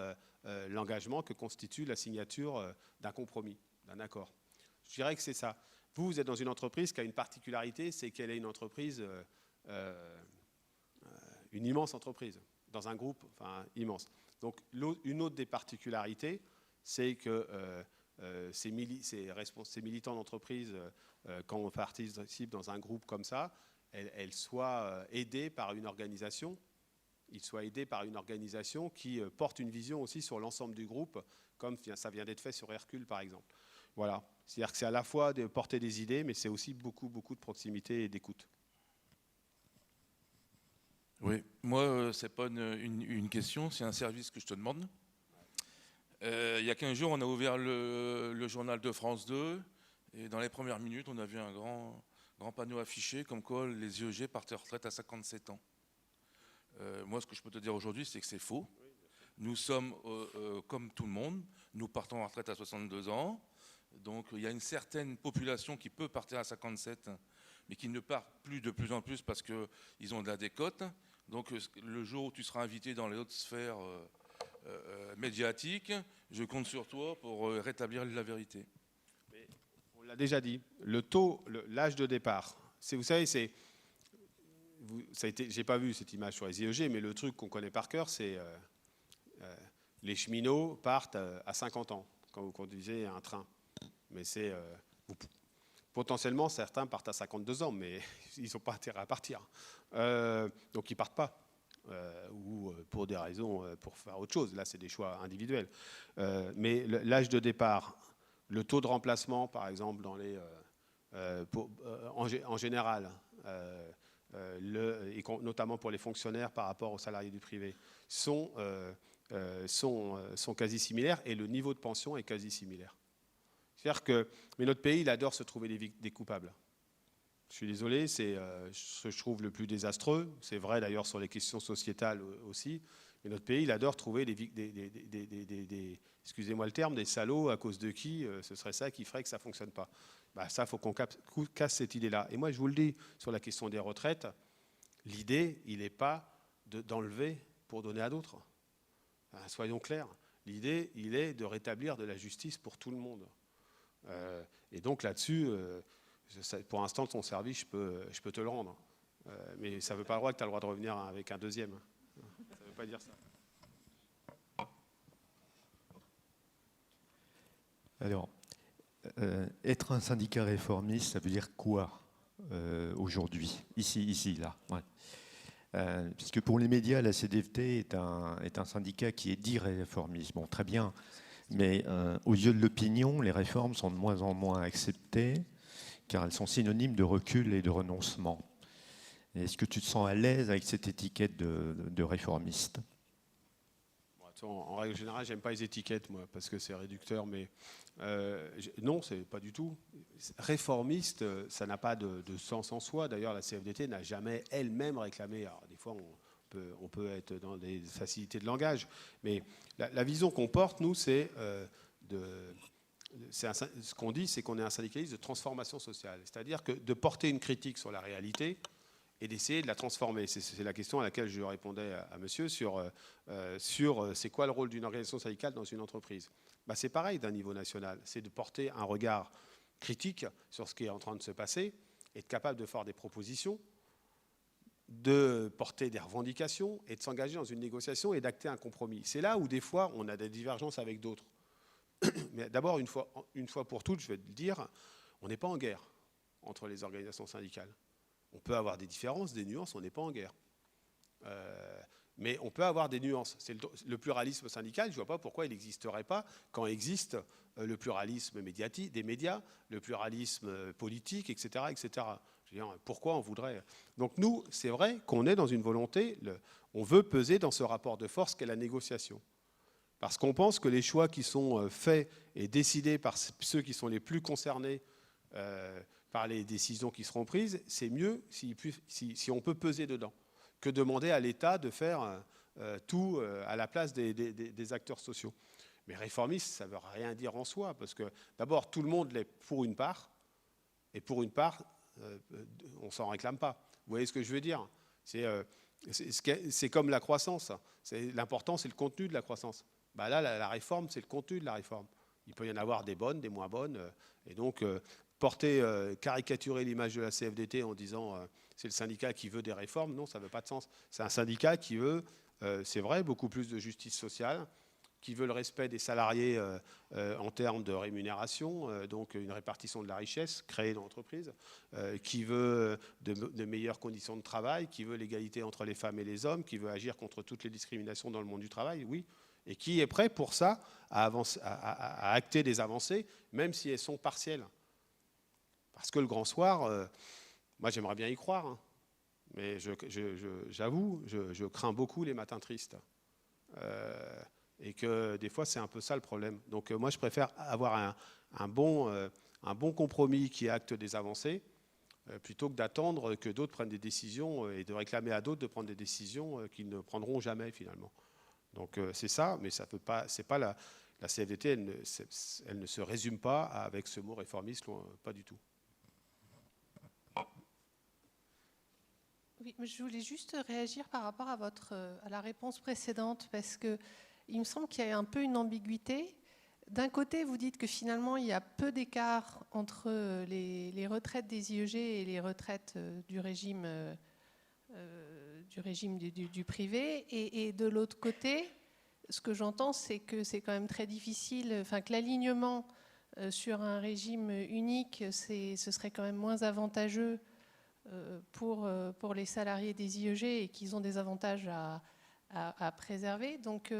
Speaker 2: l'engagement que constitue la signature d'un compromis, d'un accord. Je dirais que c'est ça. Vous êtes dans une entreprise qui a une particularité, c'est qu'elle est une entreprise, une immense entreprise, dans un groupe immense. Donc une autre des particularités, c'est que ces militants d'entreprise, quand on participe dans un groupe comme ça, elles soient aidées par une organisation. Ils soient aidés par une organisation qui porte une vision aussi sur l'ensemble du groupe, comme ça vient d'être fait sur Hercule, par exemple. Voilà. C'est-à-dire que c'est à la fois de porter des idées, mais c'est aussi beaucoup de proximité et d'écoute.
Speaker 11: Oui, moi, ce n'est pas une question, c'est un service que je te demande. Il y a 15 jours, on a ouvert le journal de France 2, et dans les premières minutes, on a vu un grand panneau affiché comme quoi les IEG partaient en retraite à 57 ans. Moi, ce que je peux te dire aujourd'hui, c'est que c'est faux. Nous sommes comme tout le monde, nous partons en retraite à 62 ans. Donc il y a une certaine population qui peut partir à 57, mais qui ne part plus de plus en plus parce qu'ils ont de la décote. Donc le jour où tu seras invité dans les autres sphères médiatiques, je compte sur toi pour rétablir la vérité.
Speaker 2: Mais on l'a déjà dit, l'âge de départ, vous savez, j'ai pas vu cette image sur les IEG, mais le truc qu'on connaît par cœur, c'est les cheminots partent à 50 ans quand vous conduisez un train. Mais potentiellement, certains partent à 52 ans, mais ils n'ont pas intérêt à partir. Donc ils partent pas. Ou pour des raisons, pour faire autre chose. Là, c'est des choix individuels. Mais l'âge de départ, le taux de remplacement, par exemple, en général, et notamment pour les fonctionnaires par rapport aux salariés du privé, sont quasi similaires, et le niveau de pension est quasi similaire. C'est-à-dire que, mais notre pays, il adore se trouver des coupables. Je suis désolé, c'est ce que je trouve le plus désastreux. C'est vrai d'ailleurs sur les questions sociétales aussi. Mais notre pays, il adore trouver excusez-moi le terme, des salauds à cause de qui ce serait ça qui ferait que ça ne fonctionne pas. Ça, il faut qu'on casse cette idée-là. Et moi, je vous le dis, sur la question des retraites, l'idée, il n'est pas d'enlever pour donner à d'autres. Soyons clairs. L'idée, il est de rétablir de la justice pour tout le monde. Et donc là-dessus, pour l'instant, ton service, je peux te le rendre. Mais ça ne veut pas dire que tu as le droit de revenir avec un deuxième. Ça ne veut pas dire ça.
Speaker 12: Alors, être un syndicat réformiste, ça veut dire quoi aujourd'hui, ici, là ouais. Puisque pour les médias, la CFDT est un syndicat qui est dit réformiste. Bon, très bien. Mais aux yeux de l'opinion, les réformes sont de moins en moins acceptées, car elles sont synonymes de recul et de renoncement. Est-ce que tu te sens à l'aise avec cette étiquette de réformiste ?
Speaker 2: En règle générale, j'aime pas les étiquettes, moi, parce que c'est réducteur, mais non, c'est pas du tout. Réformiste, ça n'a pas de sens en soi. D'ailleurs, la CFDT n'a jamais elle-même réclamé. Alors, des fois, on peut être dans des facilités de langage, mais la vision qu'on porte, nous, c'est ce qu'on dit, c'est qu'on est un syndicaliste de transformation sociale. C'est-à-dire que de porter une critique sur la réalité et d'essayer de la transformer. C'est la question à laquelle je répondais à monsieur sur c'est quoi le rôle d'une organisation syndicale dans une entreprise. C'est pareil d'un niveau national. C'est de porter un regard critique sur ce qui est en train de se passer, être capable de faire des propositions, de porter des revendications et de s'engager dans une négociation et d'acter un compromis. C'est là où des fois on a des divergences avec d'autres. Mais d'abord, une fois pour toutes, je vais te le dire, on n'est pas en guerre entre les organisations syndicales. On peut avoir des différences, des nuances, on n'est pas en guerre. Mais on peut avoir des nuances. C'est le pluralisme syndical, je ne vois pas pourquoi il n'existerait pas quand existe le pluralisme médiatique, des médias, le pluralisme politique, etc. etc. Je veux dire, pourquoi on voudrait... Donc nous, c'est vrai qu'on est dans une volonté, on veut peser dans ce rapport de force qu'est la négociation. Parce qu'on pense que les choix qui sont faits et décidés par ceux qui sont les plus concernés par les décisions qui seront prises, c'est mieux si on peut peser dedans que demander à l'État de faire tout à la place des acteurs sociaux. Mais réformiste, ça ne veut rien dire en soi, parce que d'abord, tout le monde l'est pour une part, et pour une part, on ne s'en réclame pas. Vous voyez ce que je veux dire ? C'est comme la croissance. L'important, c'est le contenu de la croissance. Là, la réforme, c'est le contenu de la réforme. Il peut y en avoir des bonnes, des moins bonnes. Et donc, caricaturer l'image de la CFDT en disant c'est le syndicat qui veut des réformes, non, ça n'a pas de sens. C'est un syndicat qui veut, c'est vrai, beaucoup plus de justice sociale, qui veut le respect des salariés en termes de rémunération, donc une répartition de la richesse créée dans l'entreprise, qui veut de meilleures conditions de travail, qui veut l'égalité entre les femmes et les hommes, qui veut agir contre toutes les discriminations dans le monde du travail, oui, et qui est prêt pour ça à acter des avancées, même si elles sont partielles. Parce que le grand soir, moi j'aimerais bien y croire, hein, mais j'avoue, je crains beaucoup les matins tristes. Et que des fois c'est un peu ça le problème. Donc moi je préfère avoir un bon compromis qui acte des avancées, plutôt que d'attendre que d'autres prennent des décisions et de réclamer à d'autres de prendre des décisions qu'ils ne prendront jamais finalement. Donc c'est ça, mais ça peut pas, c'est pas la CFDT, elle ne se résume pas avec ce mot réformiste, pas du tout.
Speaker 13: Oui, je voulais juste réagir par rapport à la réponse précédente, parce que il me semble qu'il y a un peu une ambiguïté. D'un côté, vous dites que finalement, il y a peu d'écart entre les retraites des IEG et les retraites du régime du régime du privé. Et de l'autre côté, ce que j'entends, c'est que c'est quand même très difficile, enfin que l'alignement sur un régime unique, ce serait quand même moins avantageux pour les salariés des IEG et qu'ils ont des avantages à préserver. Donc,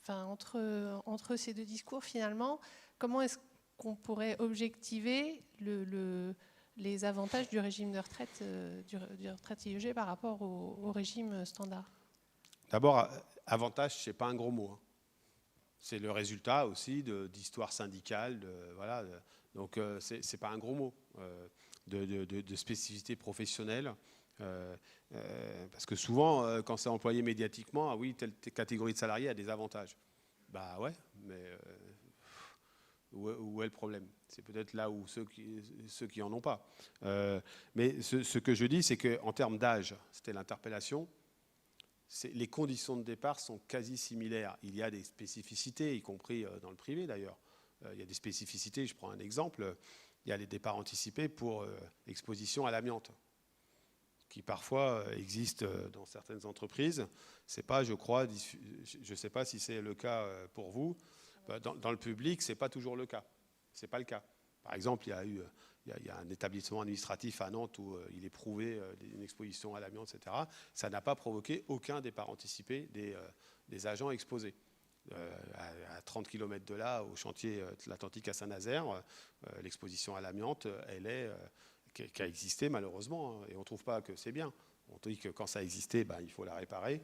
Speaker 13: entre ces deux discours, finalement, comment est-ce qu'on pourrait objectiver les avantages du régime de retraite, du retraite IEG par rapport au régime standard?
Speaker 2: D'abord, avantage, ce n'est pas un gros mot. Hein. C'est le résultat aussi d'histoire syndicale. Voilà, donc, ce n'est pas un gros mot. De spécificité professionnelle. Parce que souvent, quand c'est employé médiatiquement, ah oui, telle catégorie de salariés a des avantages. Bah ouais, mais où est le problème? C'est peut-être là où ceux qui en ont pas. Mais ce que je dis, c'est qu'en termes d'âge, c'était l'interpellation, les conditions de départ sont quasi similaires. Il y a des spécificités, y compris dans le privé d'ailleurs. Il y a des spécificités, je prends un exemple. Il y a les départs anticipés pour exposition à l'amiante, qui parfois existent dans certaines entreprises. C'est pas, je crois, je ne sais pas si c'est le cas pour vous. Dans le public, c'est pas toujours le cas. C'est pas le cas. Par exemple, il y a un établissement administratif à Nantes où il est prouvé une exposition à l'amiante, etc. Ça n'a pas provoqué aucun départ anticipé des agents exposés. À 30 km de là, au chantier de l'Atlantique à Saint-Nazaire, l'exposition à l'amiante, qui a existé malheureusement, et on ne trouve pas que c'est bien. On dit que quand ça a existé, il faut la réparer.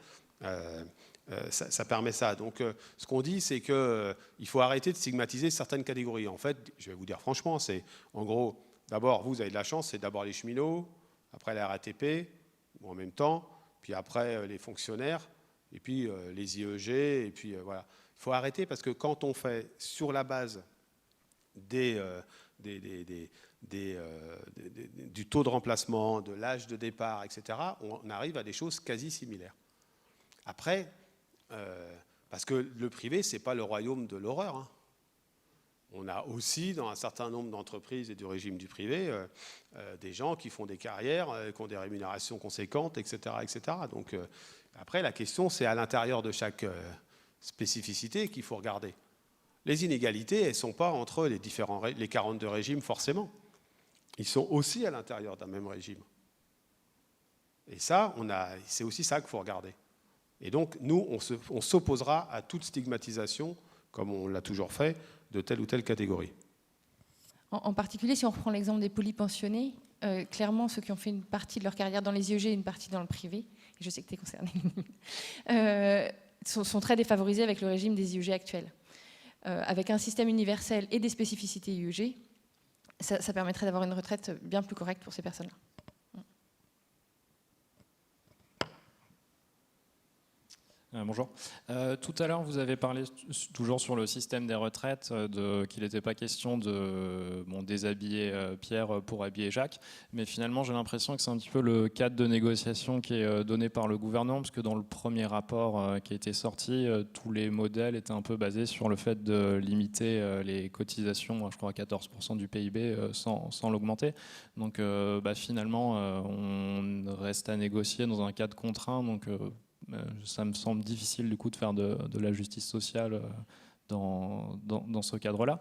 Speaker 2: Ça permet ça. Donc ce qu'on dit, c'est qu'il faut arrêter de stigmatiser certaines catégories. En fait, je vais vous dire franchement, c'est en gros, d'abord, vous avez de la chance, c'est d'abord les cheminots, après la RATP, en même temps, puis après les fonctionnaires, et puis les IEG, et puis voilà. Il faut arrêter parce que quand on fait sur la base du taux de remplacement, de l'âge de départ, etc., on arrive à des choses quasi similaires. Après, parce que le privé, ce n'est pas le royaume de l'horreur. Hein. On a aussi, dans un certain nombre d'entreprises et du régime du privé, des gens qui font des carrières, qui ont des rémunérations conséquentes, etc. etc. Donc, après, la question, c'est à l'intérieur de chaque spécificité qu'il faut regarder. Les inégalités, elles ne sont pas entre les 42 régimes, forcément. Ils sont aussi à l'intérieur d'un même régime. Et ça, c'est aussi ça qu'il faut regarder. Et donc, nous, on s'opposera à toute stigmatisation, comme on l'a toujours fait, de telle ou telle catégorie.
Speaker 1: En particulier, si on reprend l'exemple des polypensionnés, clairement, ceux qui ont fait une partie de leur carrière dans les IEG et une partie dans le privé, et je sais que tu es concerné, sont très défavorisés avec le régime des IEG actuels. Avec un système universel et des spécificités IEG, ça permettrait d'avoir une retraite bien plus correcte pour ces personnes-là.
Speaker 14: Bonjour. Tout à l'heure, vous avez parlé, toujours sur le système des retraites, qu'il n'était pas question de déshabiller Pierre pour habiller Jacques. Mais finalement, j'ai l'impression que c'est un petit peu le cadre de négociation qui est donné par le gouvernement, parce que dans le premier rapport qui a été sorti, tous les modèles étaient un peu basés sur le fait de limiter les cotisations, je crois, à 14% du PIB sans l'augmenter. Donc finalement, on reste à négocier dans un cadre contraint. Donc, ça me semble difficile du coup de faire de la justice sociale dans ce cadre-là.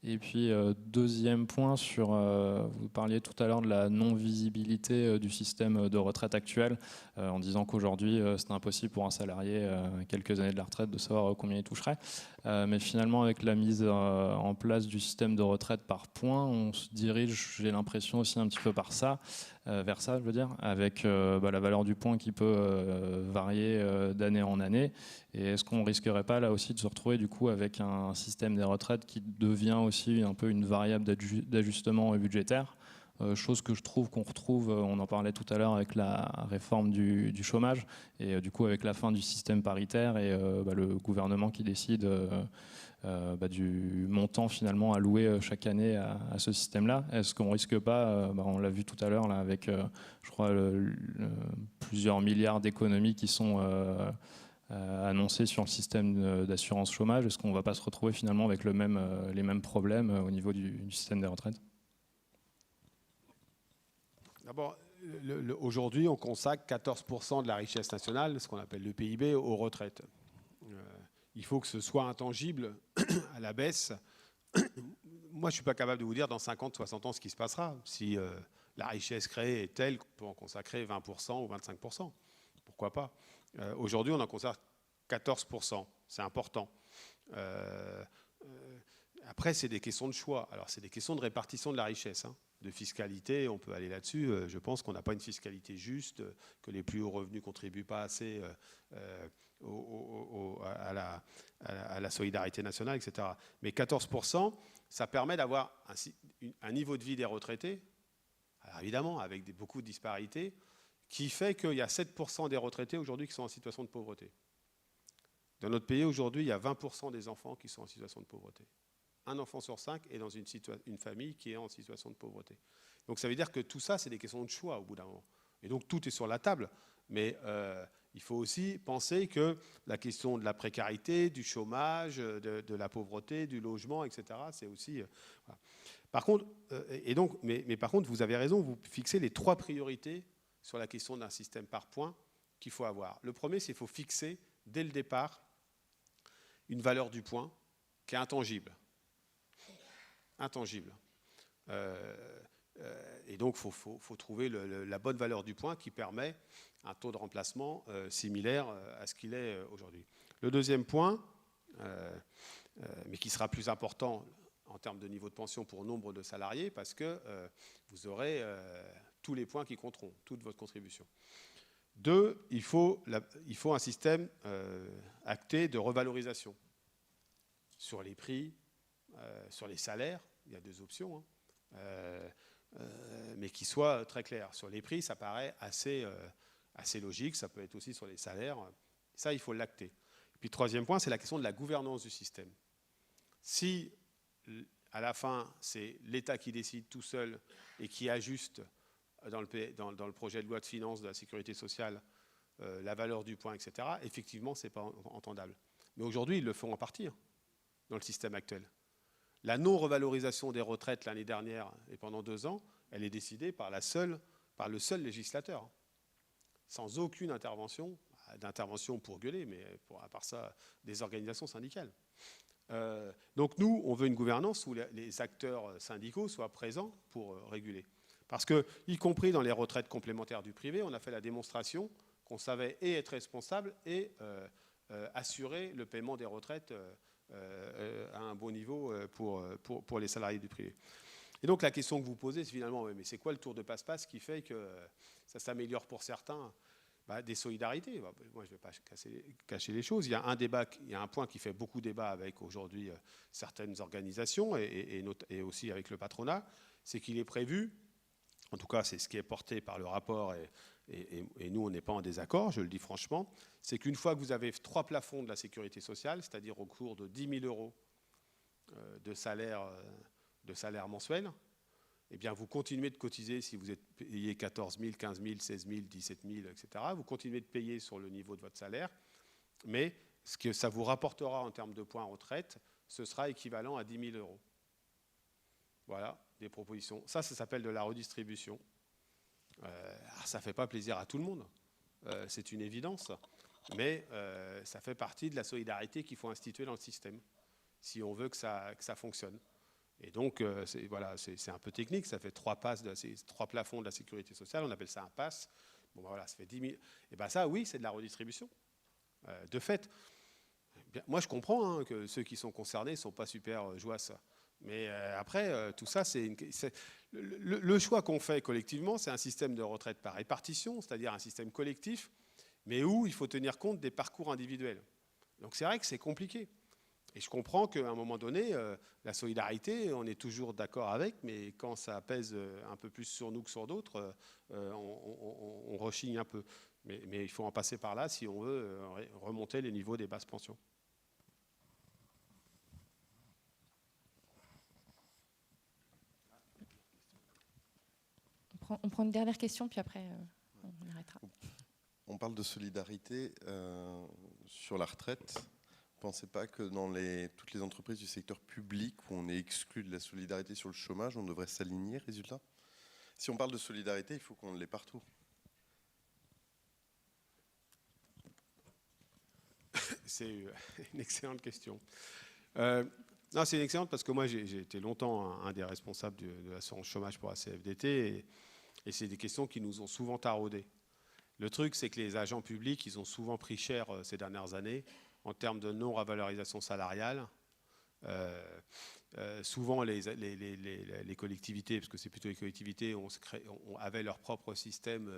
Speaker 14: Et puis deuxième point, vous parliez tout à l'heure de la non-visibilité du système de retraite actuel, en disant qu'aujourd'hui c'est impossible pour un salarié quelques années de la retraite de savoir combien il toucherait. Mais finalement, avec la mise en place du système de retraite par points, on se dirige, j'ai l'impression aussi un petit peu vers ça, je veux dire, avec la valeur du point qui peut varier d'année en année. Et est-ce qu'on ne risquerait pas là aussi de se retrouver du coup avec un système des retraites qui devient aussi un peu une variable d'ajustement budgétaire, chose que je trouve qu'on retrouve, on en parlait tout à l'heure avec la réforme du chômage, et du coup avec la fin du système paritaire et le gouvernement qui décide du montant finalement alloué chaque année à ce système-là. Est-ce qu'on ne risque pas, on l'a vu tout à l'heure là, avec je crois plusieurs milliards d'économies qui sont annoncées sur le système d'assurance chômage, est-ce qu'on ne va pas se retrouver finalement avec les mêmes problèmes au niveau du système des retraites?
Speaker 2: D'abord, aujourd'hui, on consacre 14% de la richesse nationale, ce qu'on appelle le PIB, aux retraites. Il faut que ce soit intangible à la baisse. Moi, je ne suis pas capable de vous dire dans 50, 60 ans ce qui se passera. Si la richesse créée est telle qu'on peut en consacrer 20% ou 25%. Pourquoi pas? Aujourd'hui, on en consacre 14%. C'est important. Après, c'est des questions de choix. Alors, c'est des questions de répartition de la richesse, hein. De fiscalité, on peut aller là-dessus. Je pense qu'on n'a pas une fiscalité juste, que les plus hauts revenus ne contribuent pas assez à la solidarité nationale, etc. Mais 14%, ça permet d'avoir un niveau de vie des retraités, alors évidemment avec beaucoup de disparités, qui fait qu'il y a 7% des retraités aujourd'hui qui sont en situation de pauvreté. Dans notre pays, aujourd'hui, il y a 20% des enfants qui sont en situation de pauvreté. Un enfant sur 5 est dans une famille qui est en situation de pauvreté. Donc ça veut dire que tout ça, c'est des questions de choix au bout d'un moment. Et donc tout est sur la table. Mais il faut aussi penser que la question de la précarité, du chômage, de la pauvreté, du logement, etc., c'est aussi... voilà. Par contre, mais par contre, vous avez raison, vous fixez les 3 priorités sur la question d'un système par points qu'il faut avoir. Le premier, c'est qu'il faut fixer, dès le départ, une valeur du point qui est intangible. Intangible. Et donc, il faut trouver la bonne valeur du point qui permet un taux de remplacement similaire à ce qu'il est aujourd'hui. Le deuxième point, mais qui sera plus important en termes de niveau de pension pour nombre de salariés, parce que vous aurez tous les points qui compteront, toute votre contribution. 2, il faut un système acté de revalorisation sur les prix, sur les salaires. Il y a 2 options, hein, mais qui soit très clair. Sur les prix, ça paraît assez logique. Ça peut être aussi sur les salaires. Ça, il faut l'acter. Et puis, 3e point, c'est la question de la gouvernance du système. Si, à la fin, c'est l'État qui décide tout seul et qui ajuste dans le projet de loi de finances de la sécurité sociale la valeur du point, etc., effectivement, ce n'est pas entendable. Mais aujourd'hui, ils le font en partie dans le système actuel. La non-revalorisation des retraites l'année dernière et pendant 2 ans, elle est décidée par le seul législateur, sans aucune intervention pour gueuler, mais à part ça, des organisations syndicales. Donc nous, on veut une gouvernance où les acteurs syndicaux soient présents pour réguler. Parce que, y compris dans les retraites complémentaires du privé, on a fait la démonstration qu'on savait et être responsable et assurer le paiement des retraites à un bon niveau pour les salariés du privé. Et donc la question que vous posez, c'est finalement, mais c'est quoi le tour de passe-passe qui fait que ça s'améliore pour certains? Des solidarités. Moi, je ne vais pas cacher les choses. Il y a un point qui fait beaucoup débat avec aujourd'hui certaines organisations et aussi avec le patronat, c'est qu'il est prévu, en tout cas c'est ce qui est porté par le rapport et nous on n'est pas en désaccord, je le dis franchement, c'est qu'une fois que vous avez 3 plafonds de la sécurité sociale, c'est-à-dire au cours de 10 000 euros de salaire mensuel, eh bien, vous continuez de cotiser si vous êtes payé 14 000, 15 000, 16 000, 17 000, etc. Vous continuez de payer sur le niveau de votre salaire, mais ce que ça vous rapportera en termes de points retraite, ce sera équivalent à 10 000 euros. Voilà, des propositions. Ça s'appelle de la redistribution. Ça ne fait pas plaisir à tout le monde, c'est une évidence, mais ça fait partie de la solidarité qu'il faut instituer dans le système, si on veut que ça fonctionne. Et donc, c'est un peu technique, ça fait 3 plafonds de la sécurité sociale, on appelle ça un pass. Bon, voilà, ça fait 10 000. Et bien ça, oui, c'est de la redistribution. De fait, moi je comprends que ceux qui sont concernés ne sont pas super joyeux. Mais après, tout ça, le choix qu'on fait collectivement, c'est un système de retraite par répartition, c'est-à-dire un système collectif, mais où il faut tenir compte des parcours individuels. Donc c'est vrai que c'est compliqué. Et je comprends qu'à un moment donné, la solidarité, on est toujours d'accord avec, mais quand ça pèse un peu plus sur nous que sur d'autres, on rechigne un peu. Mais il faut en passer par là si on veut remonter les niveaux des basses pensions.
Speaker 1: On prend une dernière question, puis après, on arrêtera.
Speaker 15: On parle de solidarité sur la retraite. Vous ne pensez pas que dans toutes les entreprises du secteur public où on est exclu de la solidarité sur le chômage, on devrait s'aligner, résultat? Si on parle de solidarité, il faut qu'on l'ait partout.
Speaker 2: C'est une excellente question. Non, c'est une excellente parce que moi, j'ai été longtemps un des responsables de l'assurance chômage pour la CFDT et c'est des questions qui nous ont souvent taraudés. Le truc, c'est que les agents publics, ils ont souvent pris cher ces dernières années en termes de non-revalorisation salariale. Souvent, les collectivités, parce que c'est plutôt les collectivités, avaient leur propre système,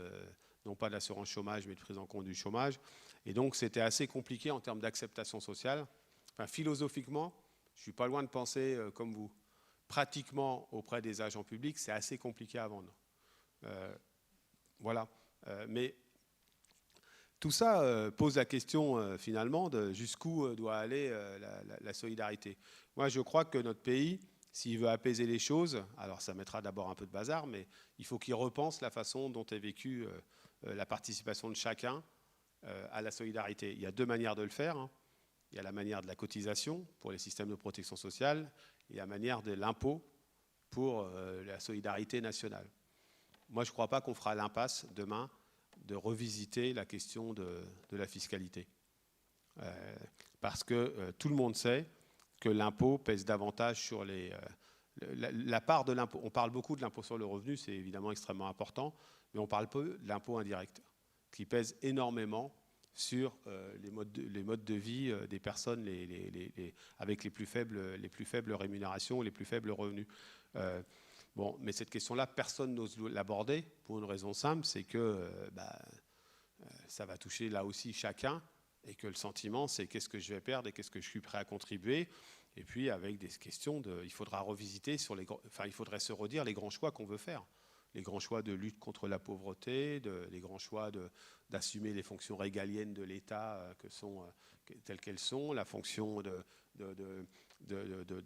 Speaker 2: non pas d'assurance chômage, mais de prise en compte du chômage. Et donc, c'était assez compliqué en termes d'acceptation sociale. Enfin, philosophiquement, je ne suis pas loin de penser comme vous. Pratiquement, auprès des agents publics, c'est assez compliqué à vendre. Voilà. Mais tout ça pose la question, finalement, de jusqu'où doit aller la solidarité. Moi, je crois que notre pays, s'il veut apaiser les choses, alors ça mettra d'abord un peu de bazar, mais il faut qu'il repense la façon dont est vécue la participation de chacun à la solidarité. Il y a deux manières de le faire. Hein. Il y a la manière de la cotisation pour les systèmes de protection sociale et la manière de l'impôt pour la solidarité nationale. Moi, je ne crois pas qu'on fera l'impasse demain de revisiter la question de la fiscalité. Parce que tout le monde sait que l'impôt pèse davantage sur la part de l'impôt. On parle beaucoup de l'impôt sur le revenu, c'est évidemment extrêmement important, mais on parle peu de l'impôt indirect, qui pèse énormément sur les modes de vie des personnes avec les plus faibles rémunérations, les plus faibles revenus. Bon, mais cette question-là, personne n'ose l'aborder pour une raison simple, c'est que ça va toucher là aussi chacun et que le sentiment, c'est qu'est-ce que je vais perdre et qu'est-ce que je suis prêt à contribuer. Et puis avec des questions il faudra revisiter il faudrait se redire les grands choix qu'on veut faire. Les grands choix de lutte contre la pauvreté, les grands choix d'assumer les fonctions régaliennes de l'État telles qu'elles sont, la fonction de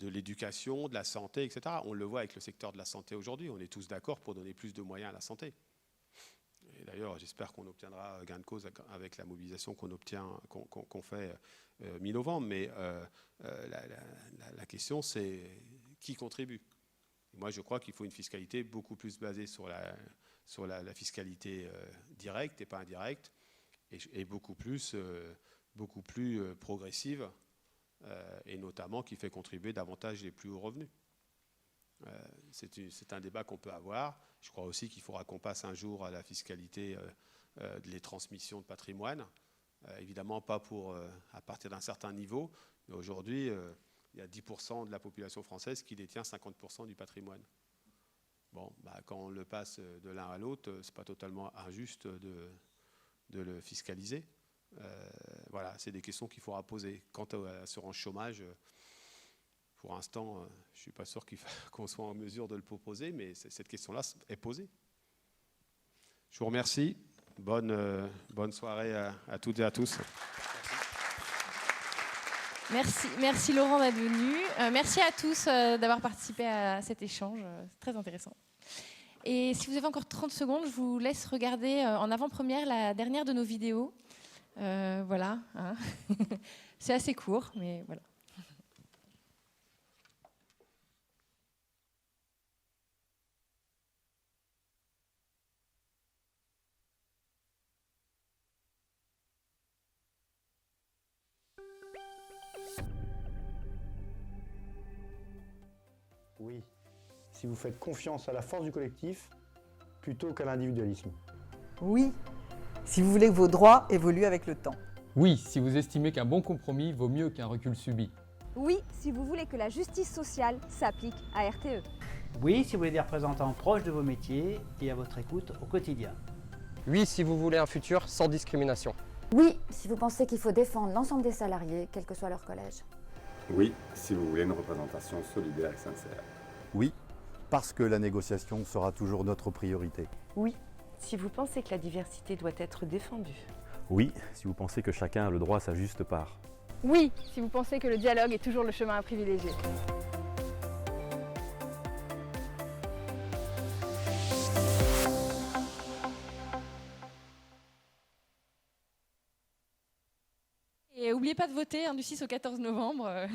Speaker 2: l'éducation, de la santé, etc. On le voit avec le secteur de la santé aujourd'hui. On est tous d'accord pour donner plus de moyens à la santé. Et d'ailleurs, j'espère qu'on obtiendra gain de cause avec la mobilisation qu'on fait mi-novembre. Mais la question, c'est qui contribue. Moi, je crois qu'il faut une fiscalité beaucoup plus basée sur la fiscalité directe et pas indirecte, et beaucoup plus progressive, et notamment qui fait contribuer davantage les plus hauts revenus. C'est un débat qu'on peut avoir. Je crois aussi qu'il faudra qu'on passe un jour à la fiscalité des transmissions de patrimoine. Évidemment, pas à partir d'un certain niveau, mais aujourd'hui, il y a 10% de la population française qui détient 50% du patrimoine. Bon, quand on le passe de l'un à l'autre, ce n'est pas totalement injuste de le fiscaliser. Voilà, c'est des questions qu'il faudra poser. Quant à l'assurance chômage, pour l'instant, je ne suis pas sûr qu'on soit en mesure de le proposer, mais cette question-là est posée. Je vous remercie. Bonne soirée à toutes et à tous.
Speaker 1: Merci Laurent d'être venu. Merci à tous d'avoir participé à cet échange. C'est très intéressant. Et si vous avez encore 30 secondes, je vous laisse regarder en avant-première la dernière de nos vidéos. Voilà. Hein. C'est assez court, mais voilà.
Speaker 16: Oui, si vous faites confiance à la force du collectif plutôt qu'à l'individualisme.
Speaker 17: Oui, si vous voulez que vos droits évoluent avec le temps.
Speaker 18: Oui, si vous estimez qu'un bon compromis vaut mieux qu'un recul subi.
Speaker 19: Oui, si vous voulez que la justice sociale s'applique à RTE.
Speaker 20: Oui, si vous voulez des représentants proches de vos métiers et à votre écoute au quotidien.
Speaker 21: Oui, si vous voulez un futur sans discrimination.
Speaker 22: Oui, si vous pensez qu'il faut défendre l'ensemble des salariés, quel que soit leur collège.
Speaker 23: Oui, si vous voulez une représentation solidaire et sincère.
Speaker 24: Oui, parce que la négociation sera toujours notre priorité.
Speaker 25: Oui, si vous pensez que la diversité doit être défendue.
Speaker 26: Oui, si vous pensez que chacun a le droit à sa juste part.
Speaker 19: Oui, si vous pensez que le dialogue est toujours le chemin à privilégier.
Speaker 1: Et n'oubliez pas de voter du 6 au 14 novembre.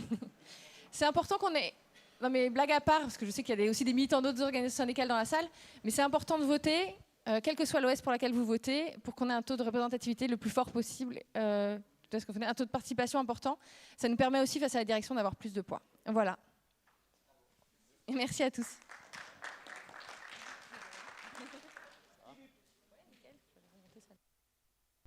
Speaker 1: C'est important qu'on ait non mais blague à part, parce que je sais qu'il y a aussi des militants d'autres organisations syndicales dans la salle, mais c'est important de voter, quelle que soit l'OS pour laquelle vous votez, pour qu'on ait un taux de représentativité le plus fort possible, parce qu'on ait un taux de participation important. Ça nous permet aussi, face à la direction, d'avoir plus de poids. Voilà. Et merci à tous.